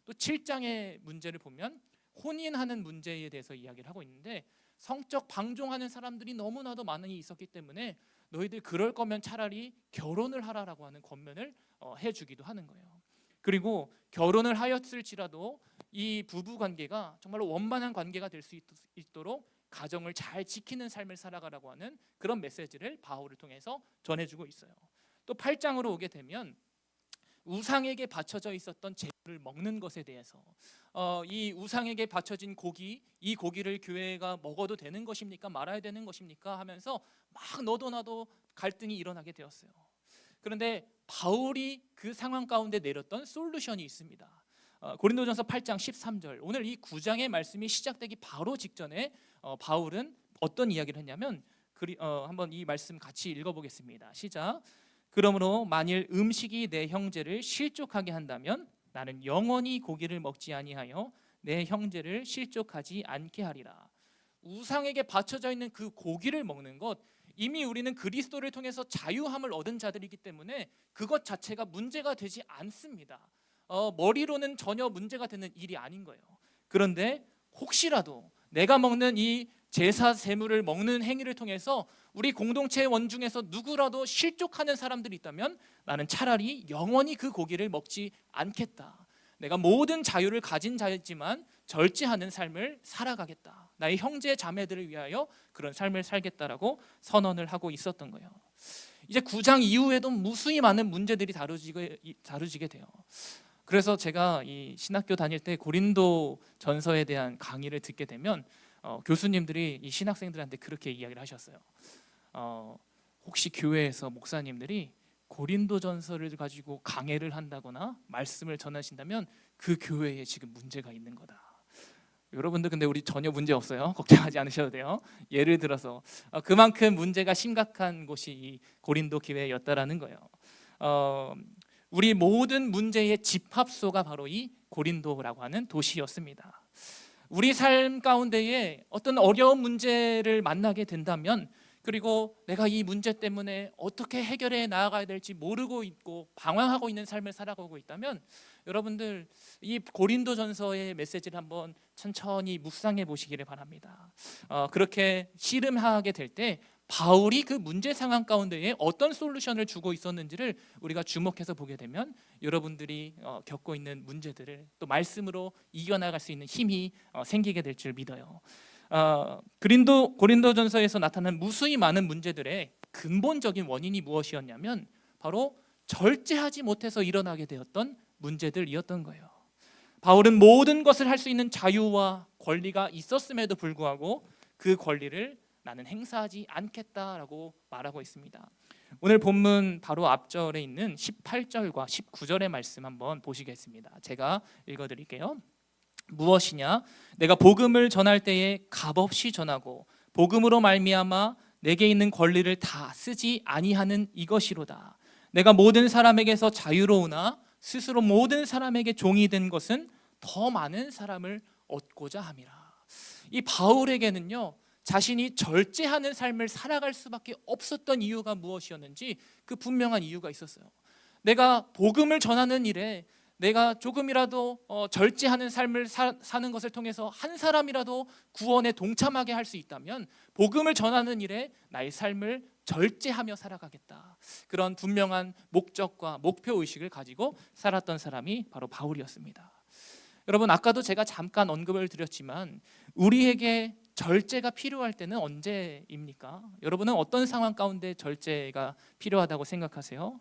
또 7장의 문제를 보면 혼인하는 문제에 대해서 이야기를 하고 있는데 성적 방종하는 사람들이 너무나도 많이 있었기 때문에 너희들 그럴 거면 차라리 결혼을 하라라고 하는 권면을 해주기도 하는 거예요. 그리고 결혼을 하였을지라도 이 부부 관계가 정말로 원만한 관계가 될 수 있도록 가정을 잘 지키는 삶을 살아가라고 하는 그런 메시지를 바울을 통해서 전해주고 있어요. 또 8장으로 오게 되면 우상에게 바쳐져 있었던 제물을 먹는 것에 대해서 이 우상에게 바쳐진 고기, 이 고기를 교회가 먹어도 되는 것입니까? 말아야 되는 것입니까? 하면서 막 너도 나도 갈등이 일어나게 되었어요. 그런데 바울이 그 상황 가운데 내렸던 솔루션이 있습니다. 고린도전서 8장 13절, 오늘 이 9장의 말씀이 시작되기 바로 직전에 바울은 어떤 이야기를 했냐면 한번 이 말씀 같이 읽어보겠습니다. 시작. 그러므로 만일 음식이 내 형제를 실족하게 한다면 나는 영원히 고기를 먹지 아니하여 내 형제를 실족하지 않게 하리라. 우상에게 바쳐져 있는 그 고기를 먹는 것, 이미 우리는 그리스도를 통해서 자유함을 얻은 자들이기 때문에 그것 자체가 문제가 되지 않습니다. 머리로는 전혀 문제가 되는 일이 아닌 거예요. 그런데 혹시라도 내가 먹는 이 제사 제물을 먹는 행위를 통해서 우리 공동체의 원중에서 누구라도 실족하는 사람들이 있다면 나는 차라리 영원히 그 고기를 먹지 않겠다. 내가 모든 자유를 가진 자이지만 절제하는 삶을 살아가겠다. 나의 형제 자매들을 위하여 그런 삶을 살겠다라고 선언을 하고 있었던 거예요. 이제 9장 이후에도 무수히 많은 문제들이 다루지게 돼요. 그래서 제가 이 신학교 다닐 때 고린도 전서에 대한 강의를 듣게 되면 교수님들이 이 신학생들한테 그렇게 이야기를 하셨어요. 혹시 교회에서 목사님들이 고린도전서를 가지고 강해를 한다거나 말씀을 전하신다면 그 교회에 지금 문제가 있는 거다. 여러분들 근데 우리 전혀 문제 없어요. 걱정하지 않으셔도 돼요. 예를 들어서 그만큼 문제가 심각한 곳이 이 고린도 교회였다라는 거예요. 우리 모든 문제의 집합소가 바로 이 고린도라고 하는 도시였습니다. 우리 삶 가운데에 어떤 어려운 문제를 만나게 된다면, 그리고 내가 이 문제 때문에 어떻게 해결해 나아가야 될지 모르고 있고 방황하고 있는 삶을 살아가고 있다면, 여러분들 이 고린도전서의 메시지를 한번 천천히 묵상해 보시기를 바랍니다. 그렇게 씨름하게 될 때 바울이 그 문제 상황 가운데에 어떤 솔루션을 주고 있었는지를 우리가 주목해서 보게 되면 여러분들이 겪고 있는 문제들을 또 말씀으로 이겨나갈 수 있는 힘이 생기게 될 줄 믿어요. 고린도전서에서 나타난 무수히 많은 문제들의 근본적인 원인이 무엇이었냐면 바로 절제하지 못해서 일어나게 되었던 문제들이었던 거예요. 바울은 모든 것을 할 수 있는 자유와 권리가 있었음에도 불구하고 그 권리를 나는 행사하지 않겠다라고 말하고 있습니다. 오늘 본문 바로 앞절에 있는 18절과 19절의 말씀 한번 보시겠습니다. 제가 읽어드릴게요. 무엇이냐? 내가 복음을 전할 때에 값없이 전하고 복음으로 말미암아 내게 있는 권리를 다 쓰지 아니하는 이것이로다. 내가 모든 사람에게서 자유로우나 스스로 모든 사람에게 종이 된 것은 더 많은 사람을 얻고자 함이라. 이 바울에게는요, 자신이 절제하는 삶을 살아갈 수밖에 없었던 이유가 무엇이었는지 그 분명한 이유가 있었어요. 내가 복음을 전하는 일에 내가 조금이라도 절제하는 삶을 사는 것을 통해서 한 사람이라도 구원에 동참하게 할 수 있다면 복음을 전하는 일에 나의 삶을 절제하며 살아가겠다. 그런 분명한 목적과 목표 의식을 가지고 살았던 사람이 바로 바울이었습니다. 여러분, 아까도 제가 잠깐 언급을 드렸지만 우리에게 절제가 필요할 때는 언제입니까? 여러분은 어떤 상황 가운데 절제가 필요하다고 생각하세요?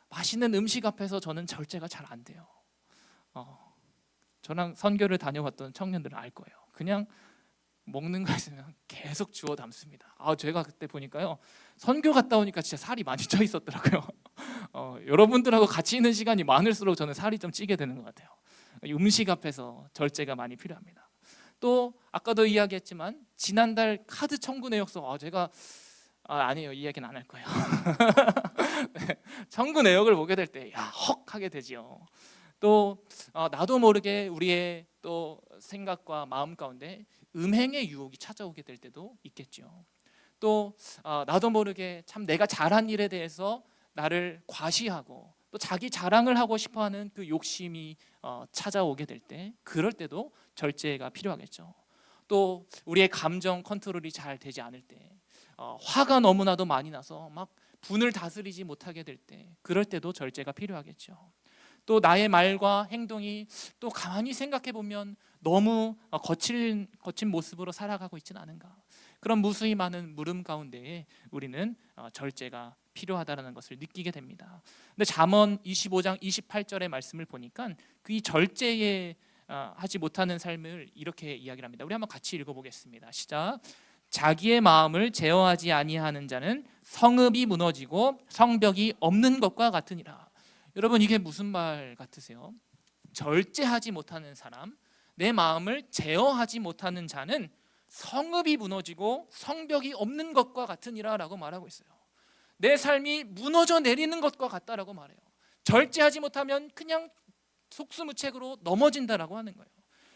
맛있는 음식 앞에서 저는 절제가 잘 안 돼요. 저랑 선교를 다녀왔던 청년들은 알 거예요. 그냥 먹는 거 있으면 계속 주워 담습니다. 제가 그때 보니까요, 선교 갔다 오니까 진짜 살이 많이 쪄 있었더라고요. 여러분들하고 같이 있는 시간이 많을수록 저는 살이 좀 찌게 되는 것 같아요. 음식 앞에서 절제가 많이 필요합니다. 또 아까도 이야기했지만 지난달 카드 청구 내역서 제가 아니에요, 이 얘기는 안 할 거예요. 네, 청구 내역을 보게 될 때 헉 하게 되지요. 또 나도 모르게 우리의 또 생각과 마음 가운데 음행의 유혹이 찾아오게 될 때도 있겠죠. 또 나도 모르게 참 내가 잘한 일에 대해서 나를 과시하고 또 자기 자랑을 하고 싶어하는 그 욕심이 찾아오게 될 때, 그럴 때도 절제가 필요하겠죠. 또 우리의 감정 컨트롤이 잘 되지 않을 때, 화가 너무나도 많이 나서 막 분을 다스리지 못하게 될 때, 그럴 때도 절제가 필요하겠죠. 또 나의 말과 행동이 또 가만히 생각해 보면 너무 거친 모습으로 살아가고 있지는 않은가, 그런 무수히 많은 물음 가운데에 우리는 절제가 필요하다는 것을 느끼게 됩니다. 근데 잠언 25장 28절의 말씀을 보니까 그 절제에 하지 못하는 삶을 이렇게 이야기를 합니다. 우리 한번 같이 읽어보겠습니다. 시작. 자기의 마음을 제어하지 아니하는 자는 성읍이 무너지고 성벽이 없는 것과 같으니라. 여러분, 이게 무슨 말 같으세요? 절제하지 못하는 사람, 내 마음을 제어하지 못하는 자는 성읍이 무너지고 성벽이 없는 것과 같으니라 라고 말하고 있어요. 내 삶이 무너져 내리는 것과 같다라고 말해요. 절제하지 못하면 그냥 속수무책으로 넘어진다라고 하는 거예요.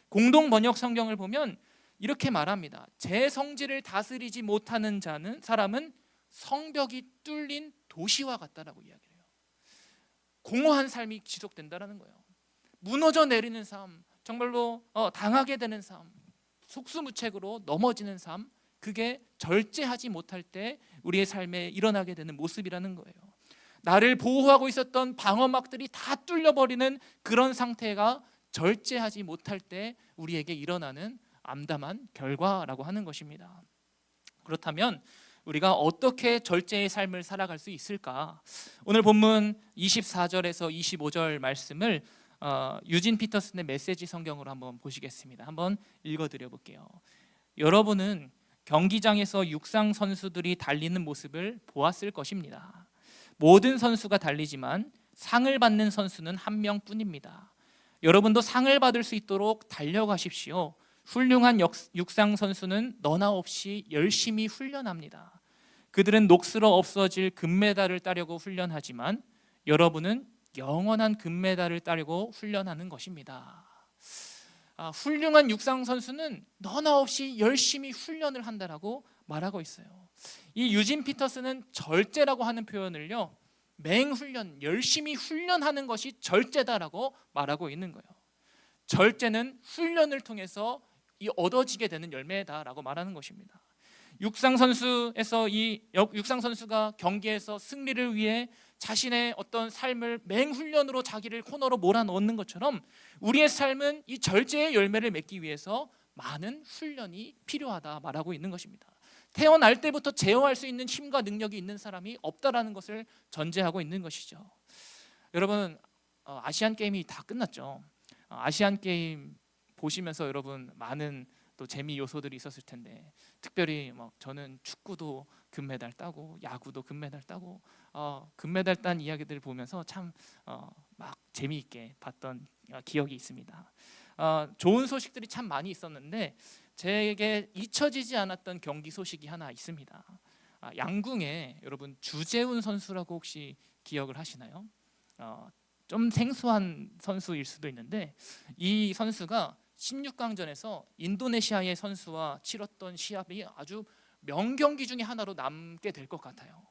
공동 번역 성경을 보면 이렇게 말합니다. 제 성질을 다스리지 못하는 사람은 성벽이 뚫린 도시와 같다라고 이야기해요. 공허한 삶이 지속된다라는 거예요. 무너져 내리는 삶, 정말로 당하게 되는 삶, 속수무책으로 넘어지는 삶, 그게 절제하지 못할 때 우리의 삶에 일어나게 되는 모습이라는 거예요. 나를 보호하고 있었던 방어막들이 다 뚫려버리는 그런 상태가 절제하지 못할 때 우리에게 일어나는 암담한 결과라고 하는 것입니다. 그렇다면 우리가 어떻게 절제의 삶을 살아갈 수 있을까? 오늘 본문 24절에서 25절 말씀을 유진 피터슨의 메시지 성경으로 한번 보시겠습니다. 한번 읽어드려 볼게요. 여러분은 경기장에서 육상 선수들이 달리는 모습을 보았을 것입니다. 모든 선수가 달리지만 상을 받는 선수는 한 명뿐입니다. 여러분도 상을 받을 수 있도록 달려가십시오. 훌륭한 육상 선수는 너나 없이 열심히 훈련합니다. 그들은 녹슬어 없어질 금메달을 따려고 훈련하지만 여러분은 영원한 금메달을 따려고 훈련하는 것입니다. 훌륭한 육상 선수는 너나 없이 열심히 훈련을 한다라고 말하고 있어요. 이 유진 피터슨은 절제라고 하는 표현을요, 맹훈련, 열심히 훈련하는 것이 절제다라고 말하고 있는 거예요. 절제는 훈련을 통해서 얻어지게 되는 열매다라고 말하는 것입니다. 육상 선수가 경기에서 승리를 위해 자신의 어떤 삶을 맹훈련으로 자기를 코너로 몰아넣는 것처럼 우리의 삶은 이 절제의 열매를 맺기 위해서 많은 훈련이 필요하다 말하고 있는 것입니다. 태어날 때부터 제어할 수 있는 힘과 능력이 있는 사람이 없다라는 것을 전제하고 있는 것이죠. 여러분, 아시안 게임이 다 끝났죠. 아시안 게임 보시면서 여러분 많은 또 재미 요소들이 있었을 텐데, 특별히 저는 축구도 금메달 따고 야구도 금메달 따고 금메달 딴 이야기들을 보면서 참 막 재미있게 봤던 기억이 있습니다. 좋은 소식들이 참 많이 있었는데 제게 잊혀지지 않았던 경기 소식이 하나 있습니다. 양궁에 여러분 주재훈 선수라고 혹시 기억을 하시나요? 좀 생소한 선수일 수도 있는데 이 선수가 16강전에서 인도네시아의 선수와 치렀던 시합이 아주 명경기 중에 하나로 남게 될 것 같아요.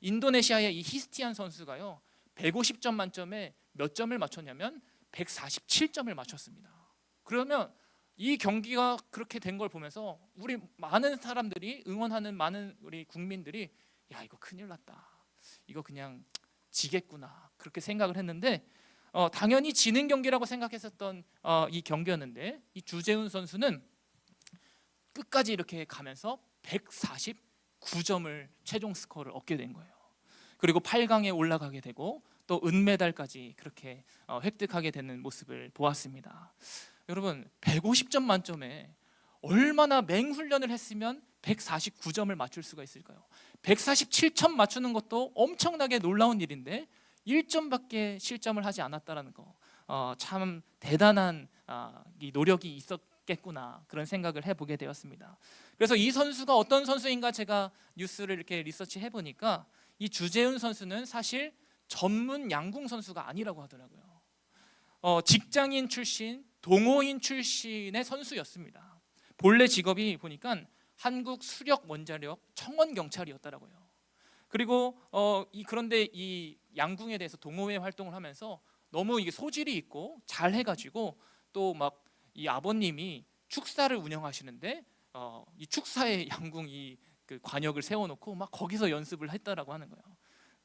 인도네시아의 이 히스티안 선수가요 150점 만점에 몇 점을 맞췄냐면 147점을 맞췄습니다. 그러면 이 경기가 그렇게 된 걸 보면서 우리 많은 사람들이 응원하는 많은 우리 국민들이 야 이거 큰일 났다, 이거 그냥 지겠구나 그렇게 생각을 했는데 당연히 지는 경기라고 생각했었던 이 경기였는데 이 주재훈 선수는 끝까지 이렇게 가면서 149점을 최종 스코어를 얻게 된 거예요. 그리고 8강에 올라가게 되고 또 은메달까지 그렇게 획득하게 되는 모습을 보았습니다. 여러분 150점 만점에 얼마나 맹훈련을 했으면 149점을 맞출 수가 있을까요? 147점 맞추는 것도 엄청나게 놀라운 일인데 1점밖에 실점을 하지 않았다는 거, 참 대단한 이 노력이 있었겠구나 그런 생각을 해보게 되었습니다. 그래서 이 선수가 어떤 선수인가 제가 뉴스를 이렇게 리서치 해보니까 이 주재훈 선수는 사실 전문 양궁 선수가 아니라고 하더라고요. 직장인 출신, 동호인 출신의 선수였습니다. 본래 직업이 보니까 한국 수력 원자력 청원 경찰이었더라고요. 그리고 그런데 이 양궁에 대해서 동호회 활동을 하면서 너무 이게 소질이 있고 잘 해가지고 또 막 이 아버님이 축사를 운영하시는데 이 축사에 양궁 그 관역을 세워놓고 막 거기서 연습을 했다라고 하는 거예요.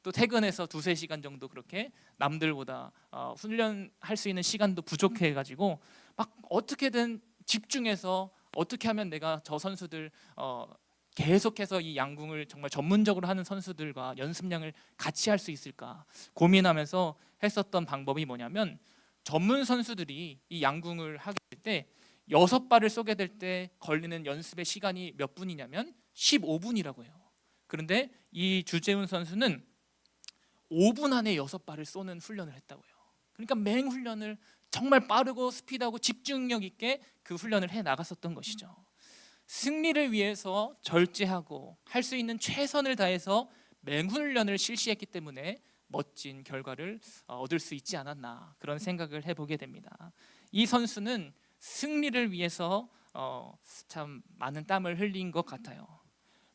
또 퇴근해서 2-3시간 정도 그렇게 남들보다 훈련할 수 있는 시간도 부족해가지고 막 어떻게든 집중해서 어떻게 하면 내가 저 선수들 계속해서 이 양궁을 정말 전문적으로 하는 선수들과 연습량을 같이 할 수 있을까 고민하면서 했었던 방법이 뭐냐면 전문 선수들이 이 양궁을 하게 될 때 6발을 쏘게 될 때 걸리는 연습의 시간이 몇 분이냐면 15분이라고 해요. 그런데 이 주재훈 선수는 5분 안에 6발을 쏘는 훈련을 했다고요. 그러니까 맹훈련을 정말 빠르고 스피드하고 집중력 있게 그 훈련을 해 나갔었던 것이죠. 승리를 위해서 절제하고 할 수 있는 최선을 다해서 맹훈련을 실시했기 때문에 멋진 결과를 얻을 수 있지 않았나 그런 생각을 해보게 됩니다. 이 선수는 승리를 위해서 참 많은 땀을 흘린 것 같아요.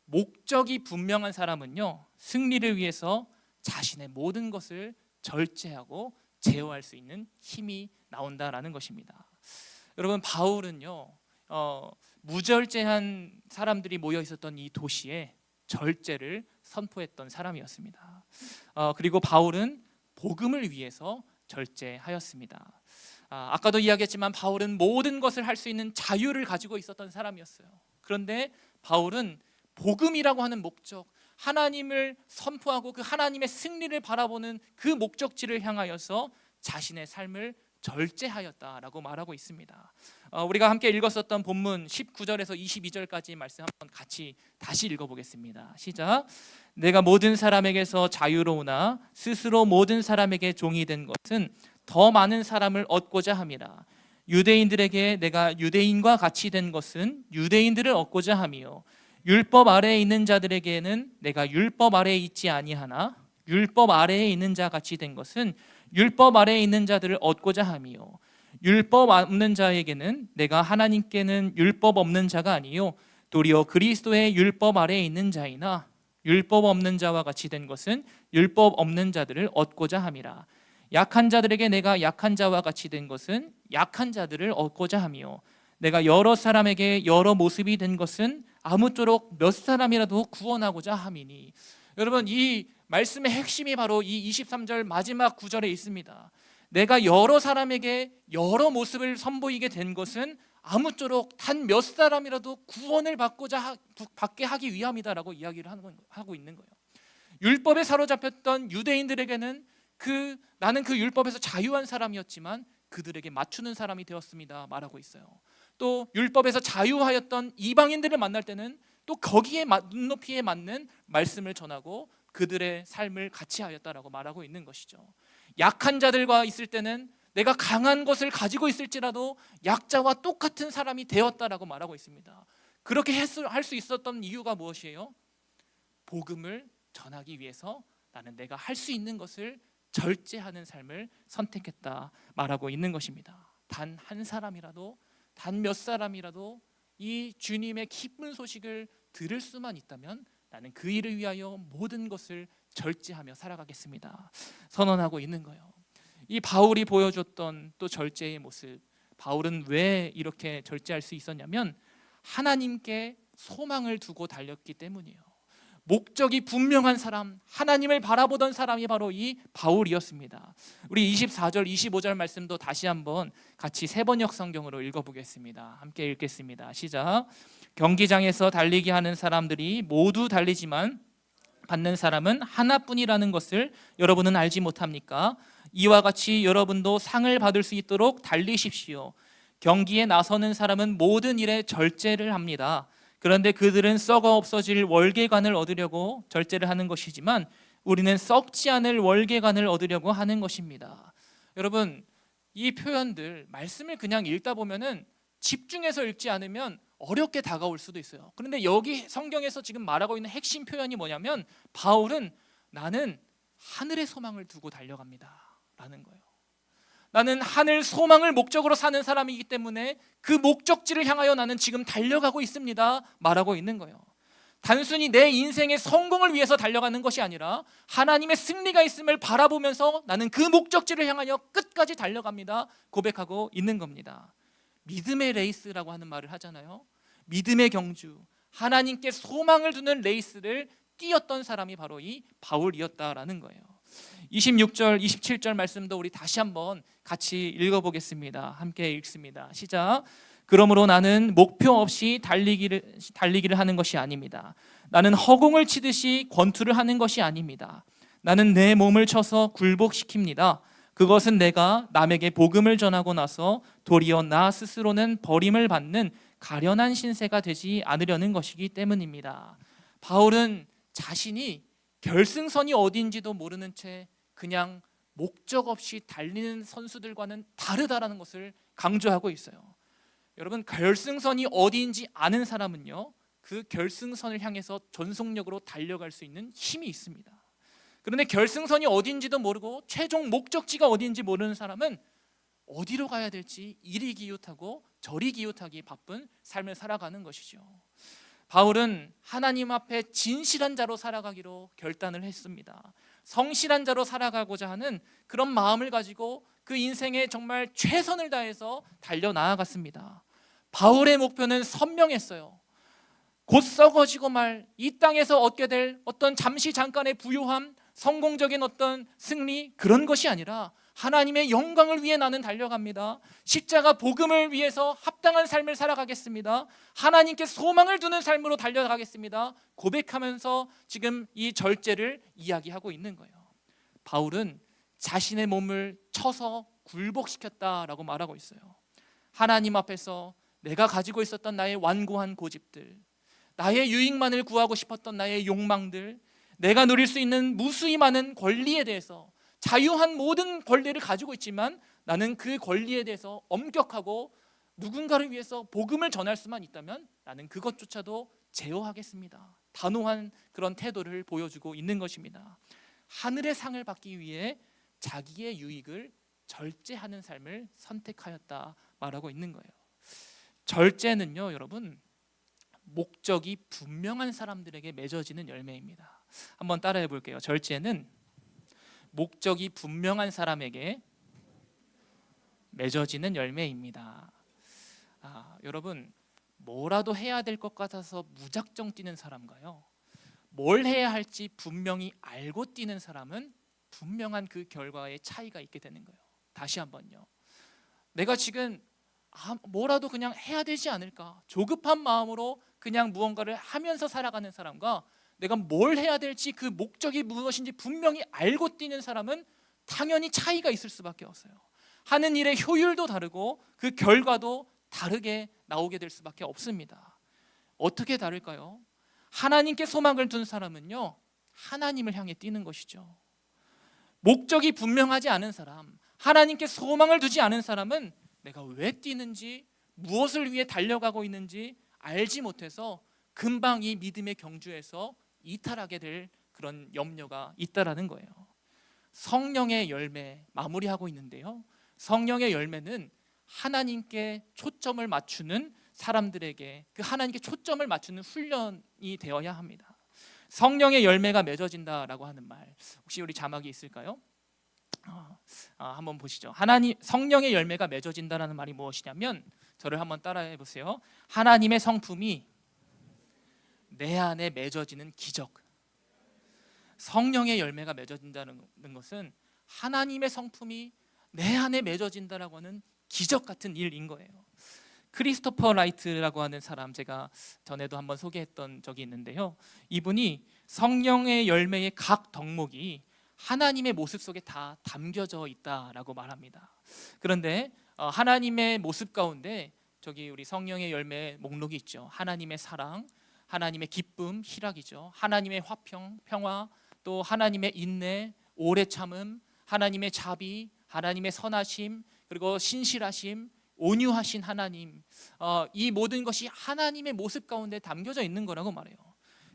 목적이 분명한 사람은요 승리를 위해서 자신의 모든 것을 절제하고 제어할 수 있는 힘이 나온다라는 것입니다. 여러분 바울은요 무절제한 사람들이 모여 있었던 이 도시에 절제를 선포했던 사람이었습니다. 그리고 바울은 복음을 위해서 절제하였습니다. 아까도 이야기했지만 바울은 모든 것을 할 수 있는 자유를 가지고 있었던 사람이었어요. 그런데 바울은 복음이라고 하는 목적, 하나님을 선포하고 그 하나님의 승리를 바라보는 그 목적지를 향하여서 자신의 삶을 절제하였다라고 말하고 있습니다. 우리가 함께 읽었었던 본문 19절에서 22절까지 말씀 한번 같이 다시 읽어보겠습니다. 시작. 내가 모든 사람에게서 자유로우나 스스로 모든 사람에게 종이 된 것은 더 많은 사람을 얻고자 함이라. 유대인들에게 내가 유대인과 같이 된 것은 유대인들을 얻고자 함이요 율법 아래에 있는 자들에게는 내가 율법 아래에 있지 아니하나 율법 아래에 있는 자 같이 된 것은 율법 아래에 있는 자들을 얻고자 함이요 율법 없는 자에게는 내가 하나님께는 율법 없는 자가 아니요 도리어 그리스도의 율법 아래에 있는 자이나 율법 없는 자와 같이 된 것은 율법 없는 자들을 얻고자 함이라. 약한 자들에게 내가 약한 자와 같이 된 것은 약한 자들을 얻고자 함이요 내가 여러 사람에게 여러 모습이 된 것은 아무쪼록 몇 사람이라도 구원하고자 함이니. 여러분 이 말씀의 핵심이 바로 이 23절 마지막 구절에 있습니다. 내가 여러 사람에게 여러 모습을 선보이게 된 것은 아무쪼록 단 몇 사람이라도 구원을 받게 하기 위함이다라고 이야기를 하고 있는 거예요. 율법에 사로잡혔던 유대인들에게는 나는 그 율법에서 자유한 사람이었지만 그들에게 맞추는 사람이 되었습니다 말하고 있어요. 또 율법에서 자유하였던 이방인들을 만날 때는 또 거기에 눈높이에 맞는 말씀을 전하고 그들의 삶을 같이 하였다라고 말하고 있는 것이죠. 약한 자들과 있을 때는 내가 강한 것을 가지고 있을지라도 약자와 똑같은 사람이 되었다라고 말하고 있습니다. 그렇게 할 수 있었던 이유가 무엇이에요? 복음을 전하기 위해서 나는 내가 할 수 있는 것을 절제하는 삶을 선택했다 말하고 있는 것입니다. 단 한 사람이라도, 단 몇 사람이라도 이 주님의 기쁜 소식을 들을 수만 있다면 나는 그 일을 위하여 모든 것을 절제하며 살아가겠습니다 선언하고 있는 거예요. 이 바울이 보여줬던 또 절제의 모습, 바울은 왜 이렇게 절제할 수 있었냐면 하나님께 소망을 두고 달렸기 때문이에요. 목적이 분명한 사람, 하나님을 바라보던 사람이 바로 이 바울이었습니다. 우리 24절, 25절 말씀도 다시 한번 같이 세번역 성경으로 읽어보겠습니다. 함께 읽겠습니다. 시작. 경기장에서 달리기 하는 사람들이 모두 달리지만 받는 사람은 하나뿐이라는 것을 여러분은 알지 못합니까? 이와 같이 여러분도 상을 받을 수 있도록 달리십시오. 경기에 나서는 사람은 모든 일에 절제를 합니다. 그런데 그들은 썩어 없어질 월계관을 얻으려고 절제를 하는 것이지만 우리는 썩지 않을 월계관을 얻으려고 하는 것입니다. 여러분, 이 표현들 말씀을 그냥 읽다 보면은 집중해서 읽지 않으면 어렵게 다가올 수도 있어요. 그런데 여기 성경에서 지금 말하고 있는 핵심 표현이 뭐냐면 바울은 나는 하늘의 소망을 두고 달려갑니다 라는 거예요. 나는 하늘 소망을 목적으로 사는 사람이기 때문에 그 목적지를 향하여 나는 지금 달려가고 있습니다 말하고 있는 거예요. 단순히 내 인생의 성공을 위해서 달려가는 것이 아니라 하나님의 승리가 있음을 바라보면서 나는 그 목적지를 향하여 끝까지 달려갑니다 고백하고 있는 겁니다. 믿음의 레이스라고 하는 말을 하잖아요. 믿음의 경주, 하나님께 소망을 두는 레이스를 뛰었던 사람이 바로 이 바울이었다라는 거예요. 26절, 27절 말씀도 우리 다시 한번 같이 읽어보겠습니다. 함께 읽습니다. 시작. 그러므로 나는 목표 없이 달리기를 하는 것이 아닙니다. 나는 허공을 치듯이 권투를 하는 것이 아닙니다. 나는 내 몸을 쳐서 굴복시킵니다. 그것은 내가 남에게 복음을 전하고 나서 도리어 나 스스로는 버림을 받는 가련한 신세가 되지 않으려는 것이기 때문입니다. 바울은 자신이 결승선이 어디인지도 모르는 채 그냥 목적 없이 달리는 선수들과는 다르다라는 것을 강조하고 있어요. 여러분, 결승선이 어디인지 아는 사람은요, 그 결승선을 향해서 전속력으로 달려갈 수 있는 힘이 있습니다. 그런데 결승선이 어딘지도 모르고 최종 목적지가 어딘지 모르는 사람은 어디로 가야 될지 이리 기웃하고 저리 기웃하기 바쁜 삶을 살아가는 것이죠. 바울은 하나님 앞에 진실한 자로 살아가기로 결단을 했습니다. 성실한 자로 살아가고자 하는 그런 마음을 가지고 그 인생에 정말 최선을 다해서 달려나아갔습니다. 바울의 목표는 선명했어요. 곧 썩어지고 말 이 땅에서 얻게 될 어떤 잠시 잠깐의 부요함, 성공적인 어떤 승리, 그런 것이 아니라 하나님의 영광을 위해 나는 달려갑니다. 십자가 복음을 위해서 합당한 삶을 살아가겠습니다. 하나님께 소망을 두는 삶으로 달려가겠습니다 고백하면서 지금 이 절제를 이야기하고 있는 거예요. 바울은 자신의 몸을 쳐서 굴복시켰다라고 말하고 있어요. 하나님 앞에서 내가 가지고 있었던 나의 완고한 고집들, 나의 유익만을 구하고 싶었던 나의 욕망들, 내가 누릴 수 있는 무수히 많은 권리에 대해서, 자유한 모든 권리를 가지고 있지만 나는 그 권리에 대해서 엄격하고 누군가를 위해서 복음을 전할 수만 있다면 나는 그것조차도 제어하겠습니다. 단호한 그런 태도를 보여주고 있는 것입니다. 하늘의 상을 받기 위해 자기의 유익을 절제하는 삶을 선택하였다 말하고 있는 거예요. 절제는요, 여러분, 목적이 분명한 사람들에게 맺어지는 열매입니다. 한번 따라해 볼게요. 절제는 목적이 분명한 사람에게 맺어지는 열매입니다. 여러분, 뭐라도 해야 될 것 같아서 무작정 뛰는 사람과요, 뭘 해야 할지 분명히 알고 뛰는 사람은 분명한 그 결과에 차이가 있게 되는 거예요. 다시 한번요. 내가 지금 뭐라도 그냥 해야 되지 않을까, 조급한 마음으로 그냥 무언가를 하면서 살아가는 사람과 내가 뭘 해야 될지 그 목적이 무엇인지 분명히 알고 뛰는 사람은 당연히 차이가 있을 수밖에 없어요. 하는 일의 효율도 다르고 그 결과도 다르게 나오게 될 수밖에 없습니다. 어떻게 다를까요? 하나님께 소망을 둔 사람은요, 하나님을 향해 뛰는 것이죠. 목적이 분명하지 않은 사람, 하나님께 소망을 두지 않은 사람은 내가 왜 뛰는지, 무엇을 위해 달려가고 있는지 알지 못해서 금방 이 믿음의 경주에서 이탈하게 될 그런 염려가 있다라는 거예요. 성령의 열매 마무리하고 있는데요, 성령의 열매는 하나님께 초점을 맞추는 사람들에게 그 하나님께 초점을 맞추는 훈련이 되어야 합니다. 성령의 열매가 맺어진다라고 하는 말, 혹시 우리 자막이 있을까요? 한번 보시죠. 성령의 열매가 맺어진다라는 말이 무엇이냐면, 저를 한번 따라해 보세요. 하나님의 성품이 내 안에 맺어지는 기적. 성령의 열매가 맺어진다는 것은 하나님의 성품이 내 안에 맺어진다라고 하는 기적 같은 일인 거예요. 크리스토퍼 라이트라고 하는 사람, 제가 전에도 한번 소개했던 적이 있는데요, 이분이 성령의 열매의 각 덕목이 하나님의 모습 속에 다 담겨져 있다라고 말합니다. 그런데 하나님의 모습 가운데 저기 우리 성령의 열매 목록이 있죠. 하나님의 사랑, 하나님의 기쁨, 희락이죠. 하나님의 화평, 평화, 또 하나님의 인내, 오래 참음, 하나님의 자비, 하나님의 선하심, 그리고 신실하심, 온유하신 하나님, 이 모든 것이 하나님의 모습 가운데 담겨져 있는 거라고 말해요.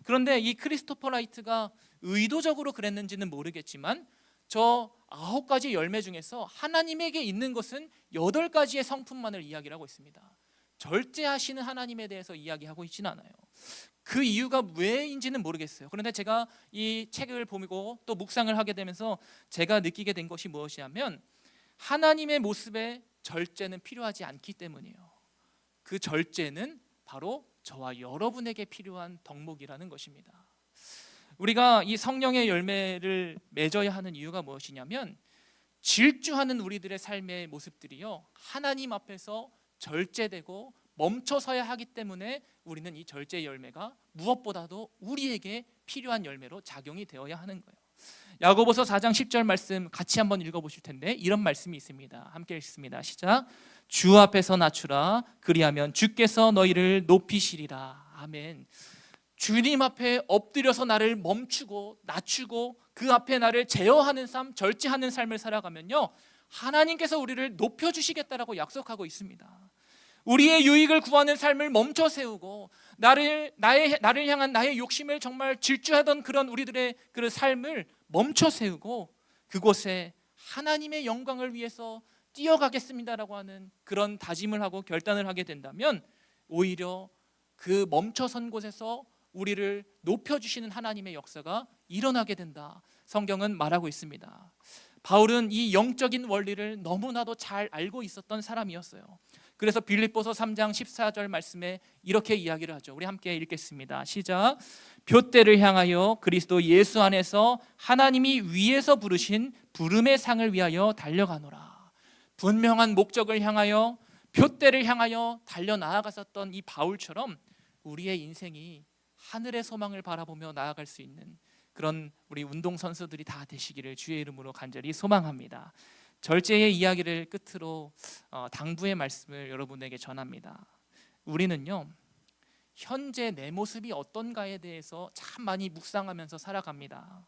그런데 이 크리스토퍼 라이트가 의도적으로 그랬는지는 모르겠지만 저 9가지 열매 중에서 하나님에게 있는 것은 8가지의 성품만을 이야기를 하고 있습니다. 절제하시는 하나님에 대해서 이야기하고 있지는 않아요. 그 이유가 왜인지는 모르겠어요. 그런데 제가 이 책을 보고 또 묵상을 하게 되면서 제가 느끼게 된 것이 무엇이냐면, 하나님의 모습에 절제는 필요하지 않기 때문이에요. 그 절제는 바로 저와 여러분에게 필요한 덕목이라는 것입니다. 우리가 이 성령의 열매를 맺어야 하는 이유가 무엇이냐면, 질주하는 우리들의 삶의 모습들이요, 하나님 앞에서 절제되고 멈춰서야 하기 때문에 우리는 이 절제의 열매가 무엇보다도 우리에게 필요한 열매로 작용이 되어야 하는 거예요. 야고보서 4장 10절 말씀 같이 한번 읽어보실 텐데, 이런 말씀이 있습니다. 함께 읽습니다. 시작. 주 앞에서 낮추라, 그리하면 주께서 너희를 높이시리라. 아멘. 주님 앞에 엎드려서 나를 멈추고 낮추고 그 앞에 나를 제어하는 삶, 절제하는 삶을 살아가면요, 하나님께서 우리를 높여주시겠다라고 약속하고 있습니다. 우리의 유익을 구하는 삶을 멈춰 세우고 나를 향한 나의 욕심을 정말 질주하던 그런 우리들의 그 삶을 멈춰 세우고 그곳에 하나님의 영광을 위해서 뛰어가겠습니다라고 하는 그런 다짐을 하고 결단을 하게 된다면, 오히려 그 멈춰선 곳에서 우리를 높여주시는 하나님의 역사가 일어나게 된다, 성경은 말하고 있습니다. 바울은 이 영적인 원리를 너무나도 잘 알고 있었던 사람이었어요. 그래서 빌립보서 3장 14절 말씀에 이렇게 이야기를 하죠. 우리 함께 읽겠습니다. 시작. 둯대를 향하여 그리스도 예수 안에서 하나님이 위에서 부르신 부름의 상을 위하여 달려가노라. 분명한 목적을 향하여, 둯대를 향하여 달려나아갔었던 이 바울처럼 우리의 인생이 하늘의 소망을 바라보며 나아갈 수 있는 그런 우리 운동선수들이 다 되시기를 주의 이름으로 간절히 소망합니다. 절제의 이야기를 끝으로 당부의 말씀을 여러분에게 전합니다. 우리는요, 현재 내 모습이 어떤가에 대해서 참 많이 묵상하면서 살아갑니다.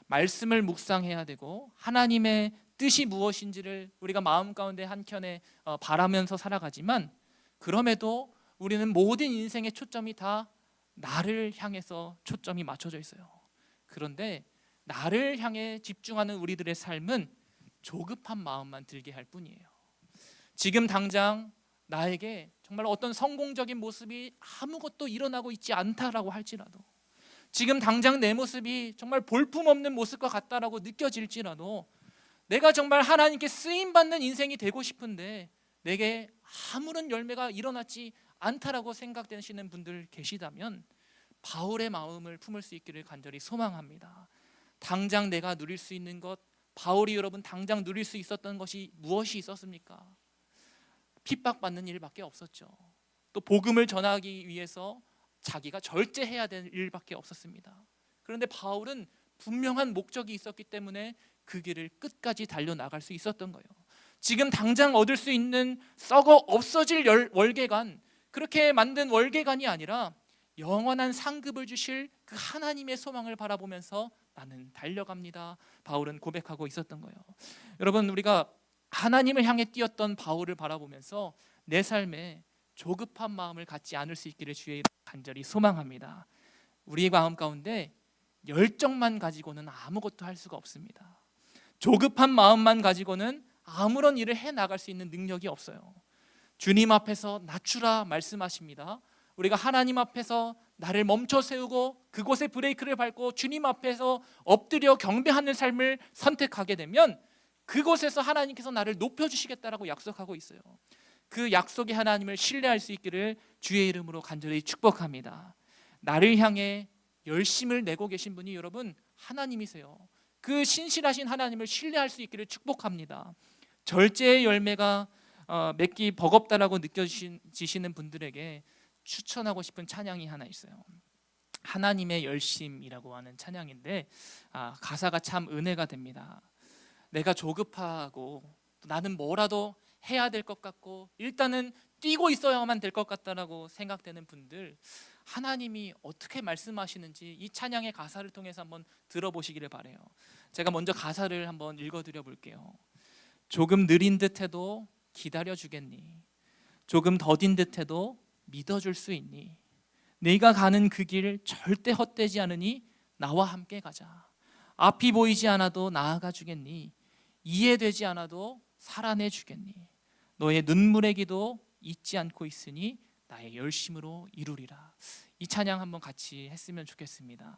말씀을 묵상해야 되고 하나님의 뜻이 무엇인지를 우리가 마음 가운데 한켠에 바라면서 살아가지만, 그럼에도 우리는 모든 인생의 초점이 다 나를 향해서 초점이 맞춰져 있어요. 그런데 나를 향해 집중하는 우리들의 삶은 조급한 마음만 들게 할 뿐이에요. 지금 당장 나에게 정말 어떤 성공적인 모습이 아무것도 일어나고 있지 않다라고 할지라도, 지금 당장 내 모습이 정말 볼품없는 모습과 같다라고 느껴질지라도, 내가 정말 하나님께 쓰임받는 인생이 되고 싶은데 내게 아무런 열매가 일어나지 않다라고 생각되시는 분들 계시다면, 바울의 마음을 품을 수 있기를 간절히 소망합니다. 당장 내가 누릴 수 있는 것, 바울이 여러분 당장 누릴 수 있었던 것이 무엇이 있었습니까? 핍박받는 일밖에 없었죠. 또 복음을 전하기 위해서 자기가 절제해야 될 일밖에 없었습니다. 그런데 바울은 분명한 목적이 있었기 때문에 그 길을 끝까지 달려나갈 수 있었던 거예요. 지금 당장 얻을 수 있는 썩어 없어질 월계관, 그렇게 만든 월계관이 아니라 영원한 상급을 주실 그 하나님의 소망을 바라보면서 나는 달려갑니다. 바울은 고백하고 있었던 거예요. 여러분, 우리가 하나님을 향해 뛰었던 바울을 바라보면서 내 삶에 조급한 마음을 갖지 않을 수 있기를 주의 이름으로 간절히 소망합니다. 우리의 마음 가운데 열정만 가지고는 아무것도 할 수가 없습니다. 조급한 마음만 가지고는 아무런 일을 해나갈 수 있는 능력이 없어요. 주님 앞에서 낮추라 말씀하십니다. 우리가 하나님 앞에서 나를 멈춰 세우고 그곳에 브레이크를 밟고 주님 앞에서 엎드려 경배하는 삶을 선택하게 되면 그곳에서 하나님께서 나를 높여주시겠다라고 약속하고 있어요. 그 약속의 하나님을 신뢰할 수 있기를 주의 이름으로 간절히 축복합니다. 나를 향해 열심을 내고 계신 분이 여러분 하나님이세요. 그 신실하신 하나님을 신뢰할 수 있기를 축복합니다. 절제의 열매가 맺기 버겁다라고 느껴지시는 분들에게 추천하고 싶은 찬양이 하나 있어요. 하나님의 열심이라고 하는 찬양인데 가사가 참 은혜가 됩니다. 내가 조급하고 나는 뭐라도 해야 될 것 같고 일단은 뛰고 있어야만 될 것 같다라고 생각되는 분들, 하나님이 어떻게 말씀하시는지 이 찬양의 가사를 통해서 한번 들어보시기를 바라요. 제가 먼저 가사를 한번 읽어드려 볼게요. 조금 느린 듯해도 기다려주겠니? 조금 더딘 듯해도 믿어줄 수 있니? 네가 가는 그 길 절대 헛되지 않으니 나와 함께 가자. 앞이 보이지 않아도 나아가 주겠니? 이해되지 않아도 살아내 주겠니? 너의 눈물의 기도 잊지 않고 있으니 나의 열심으로 이루리라. 이 찬양 한번 같이 했으면 좋겠습니다.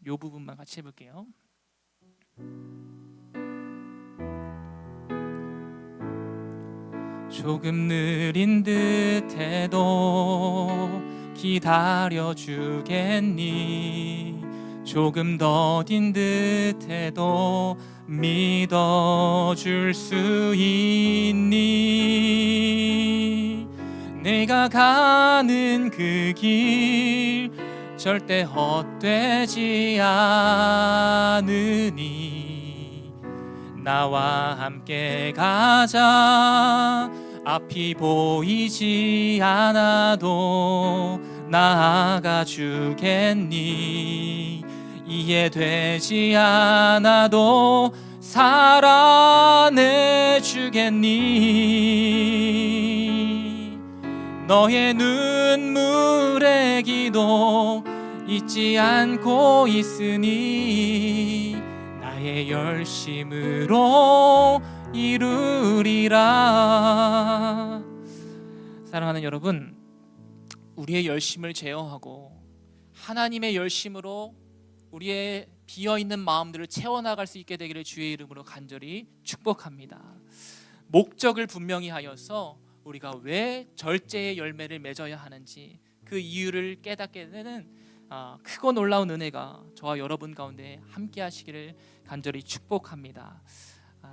이 부분만 같이 해볼게요. 조금 느린 듯해도 기다려주겠니? 조금 더딘 듯해도 믿어줄 수 있니? 내가 가는 그 길 절대 헛되지 않으니 나와 함께 가자. 앞이 보이지 않아도 나아가 주겠니? 이해되지 않아도 살아내 주겠니? 너의 눈물의 기도 잊지 않고 있으니 나의 열심으로 이루리라. 사랑하는 여러분, 우리의 열심을 제어하고 하나님의 열심으로 우리의 비어있는 마음들을 채워나갈 수 있게 되기를 주의 이름으로 간절히 축복합니다. 목적을 분명히 하여서 우리가 왜 절제의 열매를 맺어야 하는지 그 이유를 깨닫게 되는 크고 놀라운 은혜가 저와 여러분 가운데 함께 하시기를 간절히 축복합니다.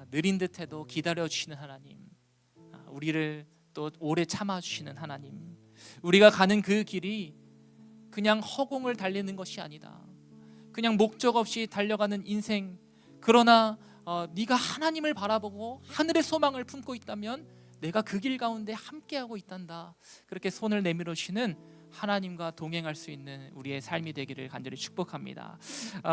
느린 듯해도 기다려주시는 하나님, 우리를 또 오래 참아주시는 하나님, 우리가 가는 그 길이 그냥 허공을 달리는 것이 아니다. 그냥 목적 없이 달려가는 인생, 그러나 네가 하나님을 바라보고 하늘의 소망을 품고 있다면 내가 그 길 가운데 함께하고 있단다. 그렇게 손을 내밀어 주시는 하나님과 동행할 수 있는 우리의 삶이 되기를 간절히 축복합니다.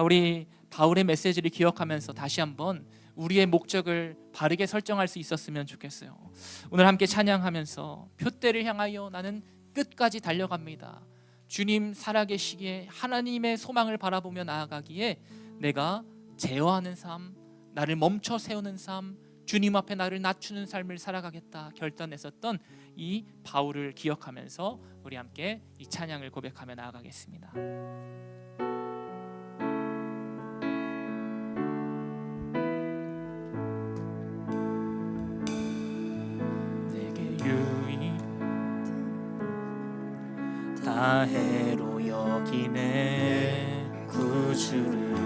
우리 바울의 메시지를 기억하면서 다시 한번 우리의 목적을 바르게 설정할 수 있었으면 좋겠어요. 오늘 함께 찬양하면서 표대를 향하여 나는 끝까지 달려갑니다. 주님 살아계시기에 하나님의 소망을 바라보며 나아가기에 내가 제어하는 삶, 나를 멈춰 세우는 삶, 주님 앞에 나를 낮추는 삶을 살아가겠다 결단했었던 이 바울을 기억하면서 우리 함께 이 찬양을 고백하며 나아가겠습니다. 내게 유익 다해로 여기네 구주를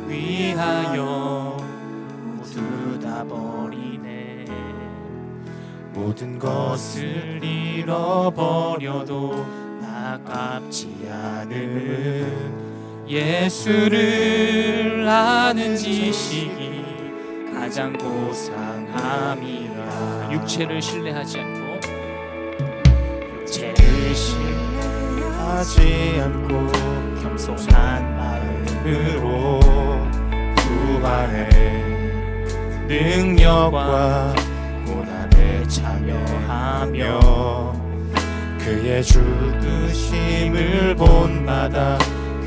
위하여 모두 다 버리네. 모든 것을 잃어버려도 아깝지 않은 예수를 아는 지식이 가장 고상함이라. 육체를 신뢰하지 않고 육체를 신뢰하지 않고 겸손한 마음으로 부활의 능력과 고난에 참여하며 그의 죽으심을 본받아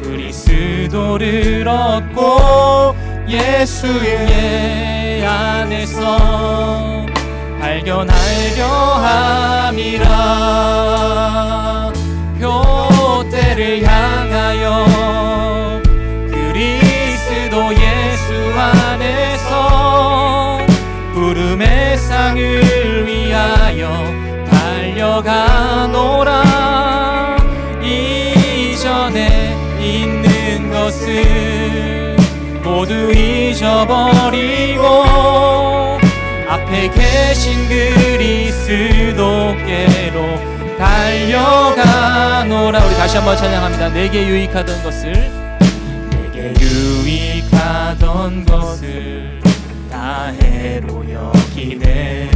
그리스도를 얻고 예수의 안에서 발견하려 함이라. 표대를 향하여 그리스도 예수 안에서 부름의 상을 위하여 달려가노라. 이전에 있는 것을 모두 잊어버리고 앞에 계신 그리스도께로 달려가노라. 우리 다시 한번 찬양합니다. 내게 유익하던 것을, 내게 유익하던 것을 다 해로 여기네.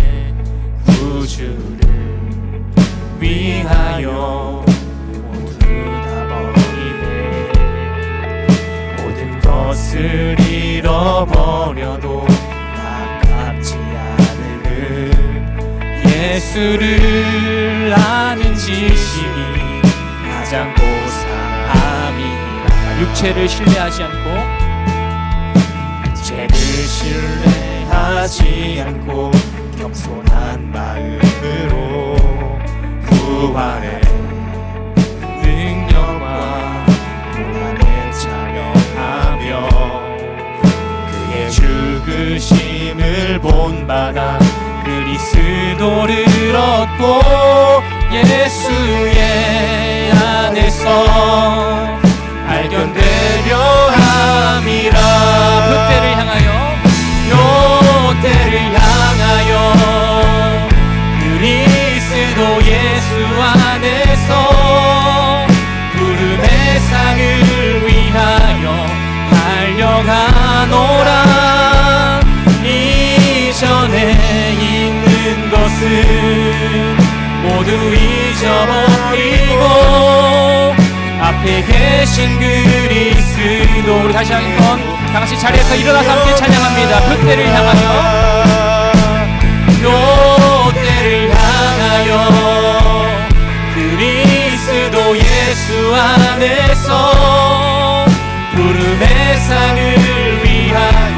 구주를 위하여 모두 다 버리네. 모든 것을 잃어버려도 아깝지 않은 예수를 아는 지식이 가장 고상함이라. 육체를 신뢰하지 않고 육체를 신뢰하지 않고 겸손한 마음으로 부활의 능력과 고난에 참여하며 그의 죽으심을 본받아 그리스도를 얻고 예수의 안에서 발견되려 함이라. 표대를 향하여, 표대를 향하여 그리스도 예수 안에서 부름의 상을 위하여 달려가노라. 이전에 있는 것을 모두 잊어버리고 앞에 계신 그리스도. 우리 다시 한번 다같이 자리에서 일어나서 함께 찬양합니다. 표대를 향하여, 표대를 향하여 그리스도 예수 안에서 부름의 상을 위하여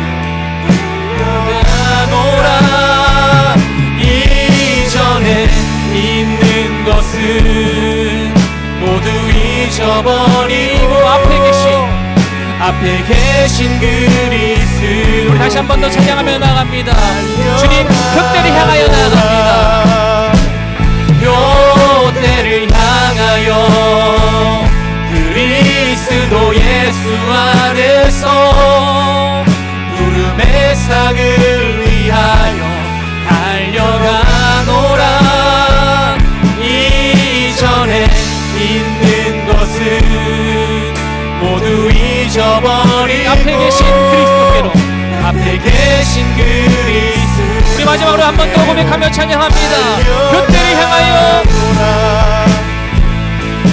달려가노라. 이전에 있는 것은 모두 잊어버리고 앞에 계신 그리스도. 우리 다시 한 번 더 찬양하며 나갑니다. 주님 표대를 향하여 나갑니다. 표대를 향하여 그리스도 예수 안에서 부름의 상을 위하여 달려가노라. 이전에 있는 것은 모두 잊어버리고 앞에 계신 그리스도께로, 앞에 계신 그리스도. 우리 마지막으로 한 번 더 고백하며 찬양합니다. 표대를 향하여,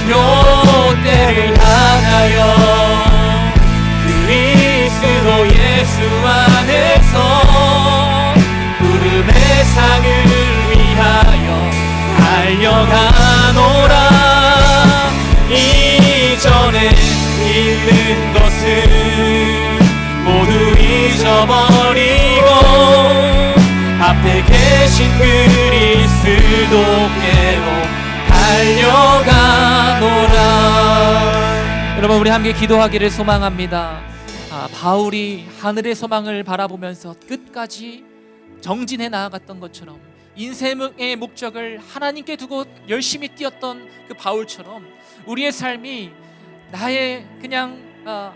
표대를 향하여 그리스도 예수 안에서 부름의 상을 위하여 달려가노라. 이전에 있는 것은 모두 잊어버리고 앞에 계신 그리스도께로 달려가노라. 여러분, 우리 함께 기도하기를 소망합니다. 바울이 하늘의 소망을 바라보면서 끝까지 정진해 나아갔던 것처럼 인생의 목적을 하나님께 두고 열심히 뛰었던 그 바울처럼 우리의 삶이 나의 그냥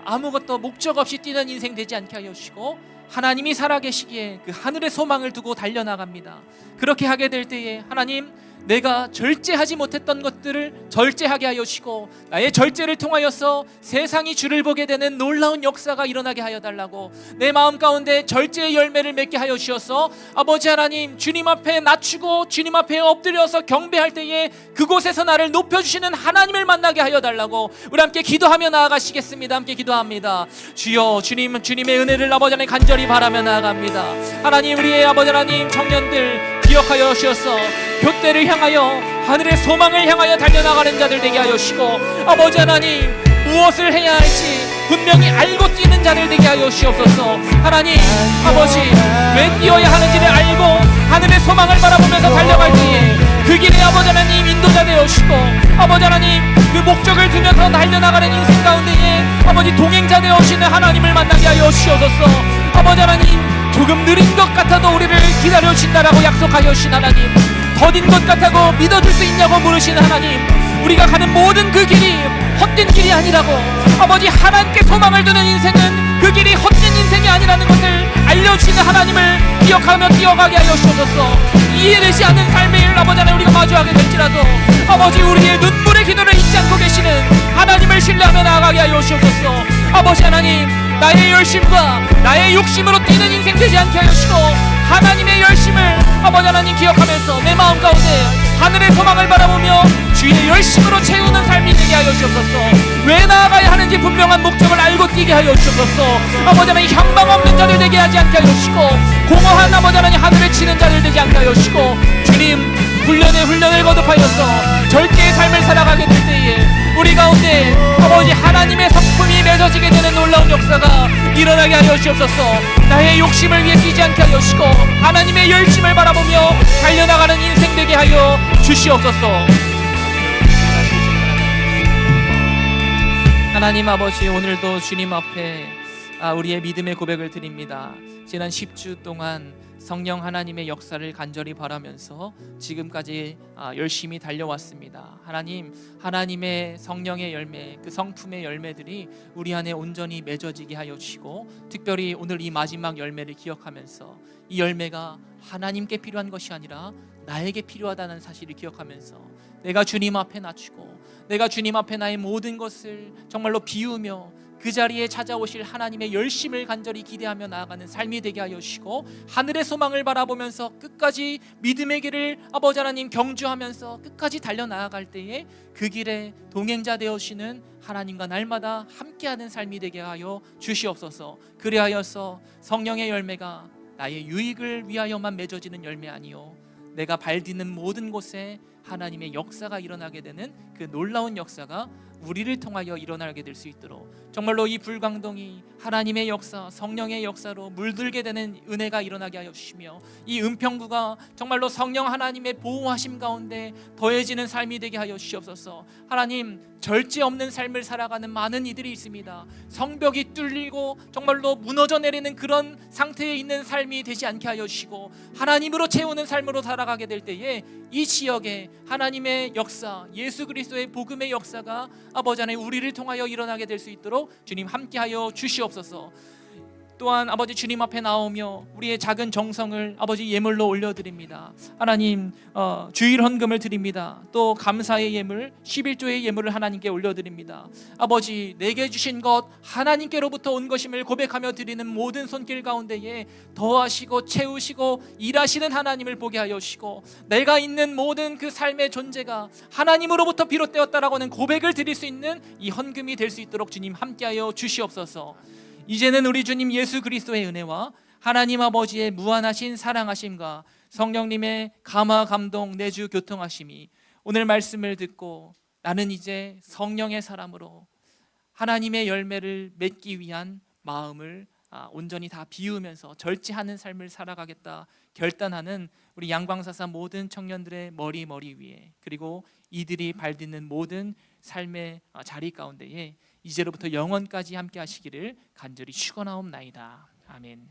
아무것도 목적 없이 뛰는 인생 되지 않게 하여 주시고 하나님이 살아계시기에 그 하늘의 소망을 두고 달려나갑니다. 그렇게 하게 될 때에 하나님, 내가 절제하지 못했던 것들을 절제하게 하여 주시고 나의 절제를 통하여서 세상이 주를 보게 되는 놀라운 역사가 일어나게 하여 달라고, 내 마음 가운데 절제의 열매를 맺게 하여 주셔서 아버지 하나님, 주님 앞에 낮추고 주님 앞에 엎드려서 경배할 때에 그곳에서 나를 높여주시는 하나님을 만나게 하여 달라고 우리 함께 기도하며 나아가시겠습니다. 함께 기도합니다. 주여, 주님의 은혜를 아버지 하나님 간절히 바라며 나아갑니다. 하나님, 우리의 아버지 하나님 청년들 기억하여 주셔서 교대를 향하여 하늘의 소망을 향하여 달려나가는 자들 되게 하여 주시고, 아버지 하나님, 무엇을 해야 할지 분명히 알고 뛰는 자들 되게 하여 주시옵소서. 하나님 아버지, 왜 뛰어야 하는지를 알고 하늘의 소망을 바라보면서 달려갈 때에 그 길에 아버지 하나님 인도자 되어 주시고, 아버지 하나님 그 목적을 두면서 달려나가는 인생 가운데에 아버지 동행자 되어 주시는 하나님을 만나게 하여 주시옵소서. 아버지 하나님, 조금 느린 것 같아도 우리를 기다려 주신다라고 약속하여 주신 하나님, 더딘 것 같다고 믿어줄 수 있냐고 물으시는 하나님, 우리가 가는 모든 그 길이 헛된 길이 아니라고, 아버지 하나님께 소망을 두는 인생은 그 길이 헛된 인생이 아니라는 것을 알려주시는 하나님을 기억하며 뛰어가게 하여 주셔서 이해되지 않는 삶의 일 아버지 하나님 우리가 마주하게 될지라도 아버지 우리의 눈물의 기도를 잊지 않고 계시는 하나님을 신뢰하며 나아가게 하여 주셔서 아버지 하나님, 나의 열심과 나의 욕심으로 뛰는 인생 되지 않게 하여 주시고 하나님의 열심을 아버지 하나님 기억하면서 내 마음 가운데 하늘의 소망을 바라보며 주의 열심으로 채우는 삶이 되게 하여 주옵소서. 왜 나아가야 하는지 분명한 목적을 알고 뛰게 하여 주옵소서. 아버지 하나님, 향방 없는 자들 되게 하지 않게 하여 주시고 공허한 아버지 하나님 하늘에 치는 자들 되지 않게 하여 주시고, 주님 훈련을 거듭하여서 절대의 삶을 살아가게 될 때에 우리 가운데 아버지 하나님의 성품이 맺어지게 되는 놀라운 역사가 일어나게 하여 주옵소서. 나의 욕심을 위해 뛰지 않게 하여 주시고 하나님의 열심을 바라보며 달려나가는 인생 되게 하여 주시옵소서. 하나님 아버지, 오늘도 주님 앞에 우리의 믿음의 고백을 드립니다. 지난 10주 동안 성령 하나님의 역사를 간절히 바라면서 지금까지 열심히 달려왔습니다. 하나님, 하나님의 성령의 열매, 그 성품의 열매들이 우리 안에 온전히 맺어지게 하여 주시고, 특별히 오늘 이 마지막 열매를 기억하면서 이 열매가 하나님께 필요한 것이 아니라 나에게 필요하다는 사실을 기억하면서 내가 주님 앞에 낮추고 내가 주님 앞에 나의 모든 것을 정말로 비우며 그 자리에 찾아오실 하나님의 열심을 간절히 기대하며 나아가는 삶이 되게 하여 주시고, 하늘의 소망을 바라보면서 끝까지 믿음의 길을 아버지 하나님 경주하면서 끝까지 달려나아갈 때에 그 길에 동행자 되어주시는 하나님과 날마다 함께하는 삶이 되게 하여 주시옵소서. 그리하여서 성령의 열매가 나의 유익을 위하여만 맺어지는 열매 아니요, 내가 발디는 모든 곳에 하나님의 역사가 일어나게 되는 그 놀라운 역사가 우리를 통하여 일어나게 될 수 있도록 정말로 이 불광동이 하나님의 역사, 성령의 역사로 물들게 되는 은혜가 일어나게 하여 주시며, 이 은평구가 정말로 성령 하나님의 보호하심 가운데 더해지는 삶이 되게 하여 주시옵소서. 하나님, 절제 없는 삶을 살아가는 많은 이들이 있습니다. 성벽이 뚫리고 정말로 무너져 내리는 그런 상태에 있는 삶이 되지 않게 하여 주시고 하나님으로 채우는 삶으로 살아가게 될 때에 이 지역에 하나님의 역사, 예수 그리스도의 복음의 역사가 아버지 하나님 우리를 통하여 일어나게 될 수 있도록 주님 함께하여 주시옵소서. 또한 아버지 주님 앞에 나오며 우리의 작은 정성을 아버지 예물로 올려드립니다. 하나님, 주일 헌금을 드립니다. 또 감사의 예물 11조의 예물을 하나님께 올려드립니다. 아버지, 내게 주신 것 하나님께로부터 온 것임을 고백하며 드리는 모든 손길 가운데에 더하시고 채우시고 일하시는 하나님을 보게 하여 주시고, 내가 있는 모든 그 삶의 존재가 하나님으로부터 비롯되었다라고는 고백을 드릴 수 있는 이 헌금이 될 수 있도록 주님 함께하여 주시옵소서. 이제는 우리 주님 예수 그리스도의 은혜와 하나님 아버지의 무한하신 사랑하심과 성령님의 감화 감동 내주 교통하심이 오늘 말씀을 듣고 나는 이제 성령의 사람으로 하나님의 열매를 맺기 위한 마음을 온전히 다 비우면서 절제하는 삶을 살아가겠다 결단하는 우리 양광사사 모든 청년들의 머리 위에, 그리고 이들이 발딛는 모든 삶의 자리 가운데에 이제로부터 영원까지 함께 하시기를 간절히 축원하옵나이다. 아멘.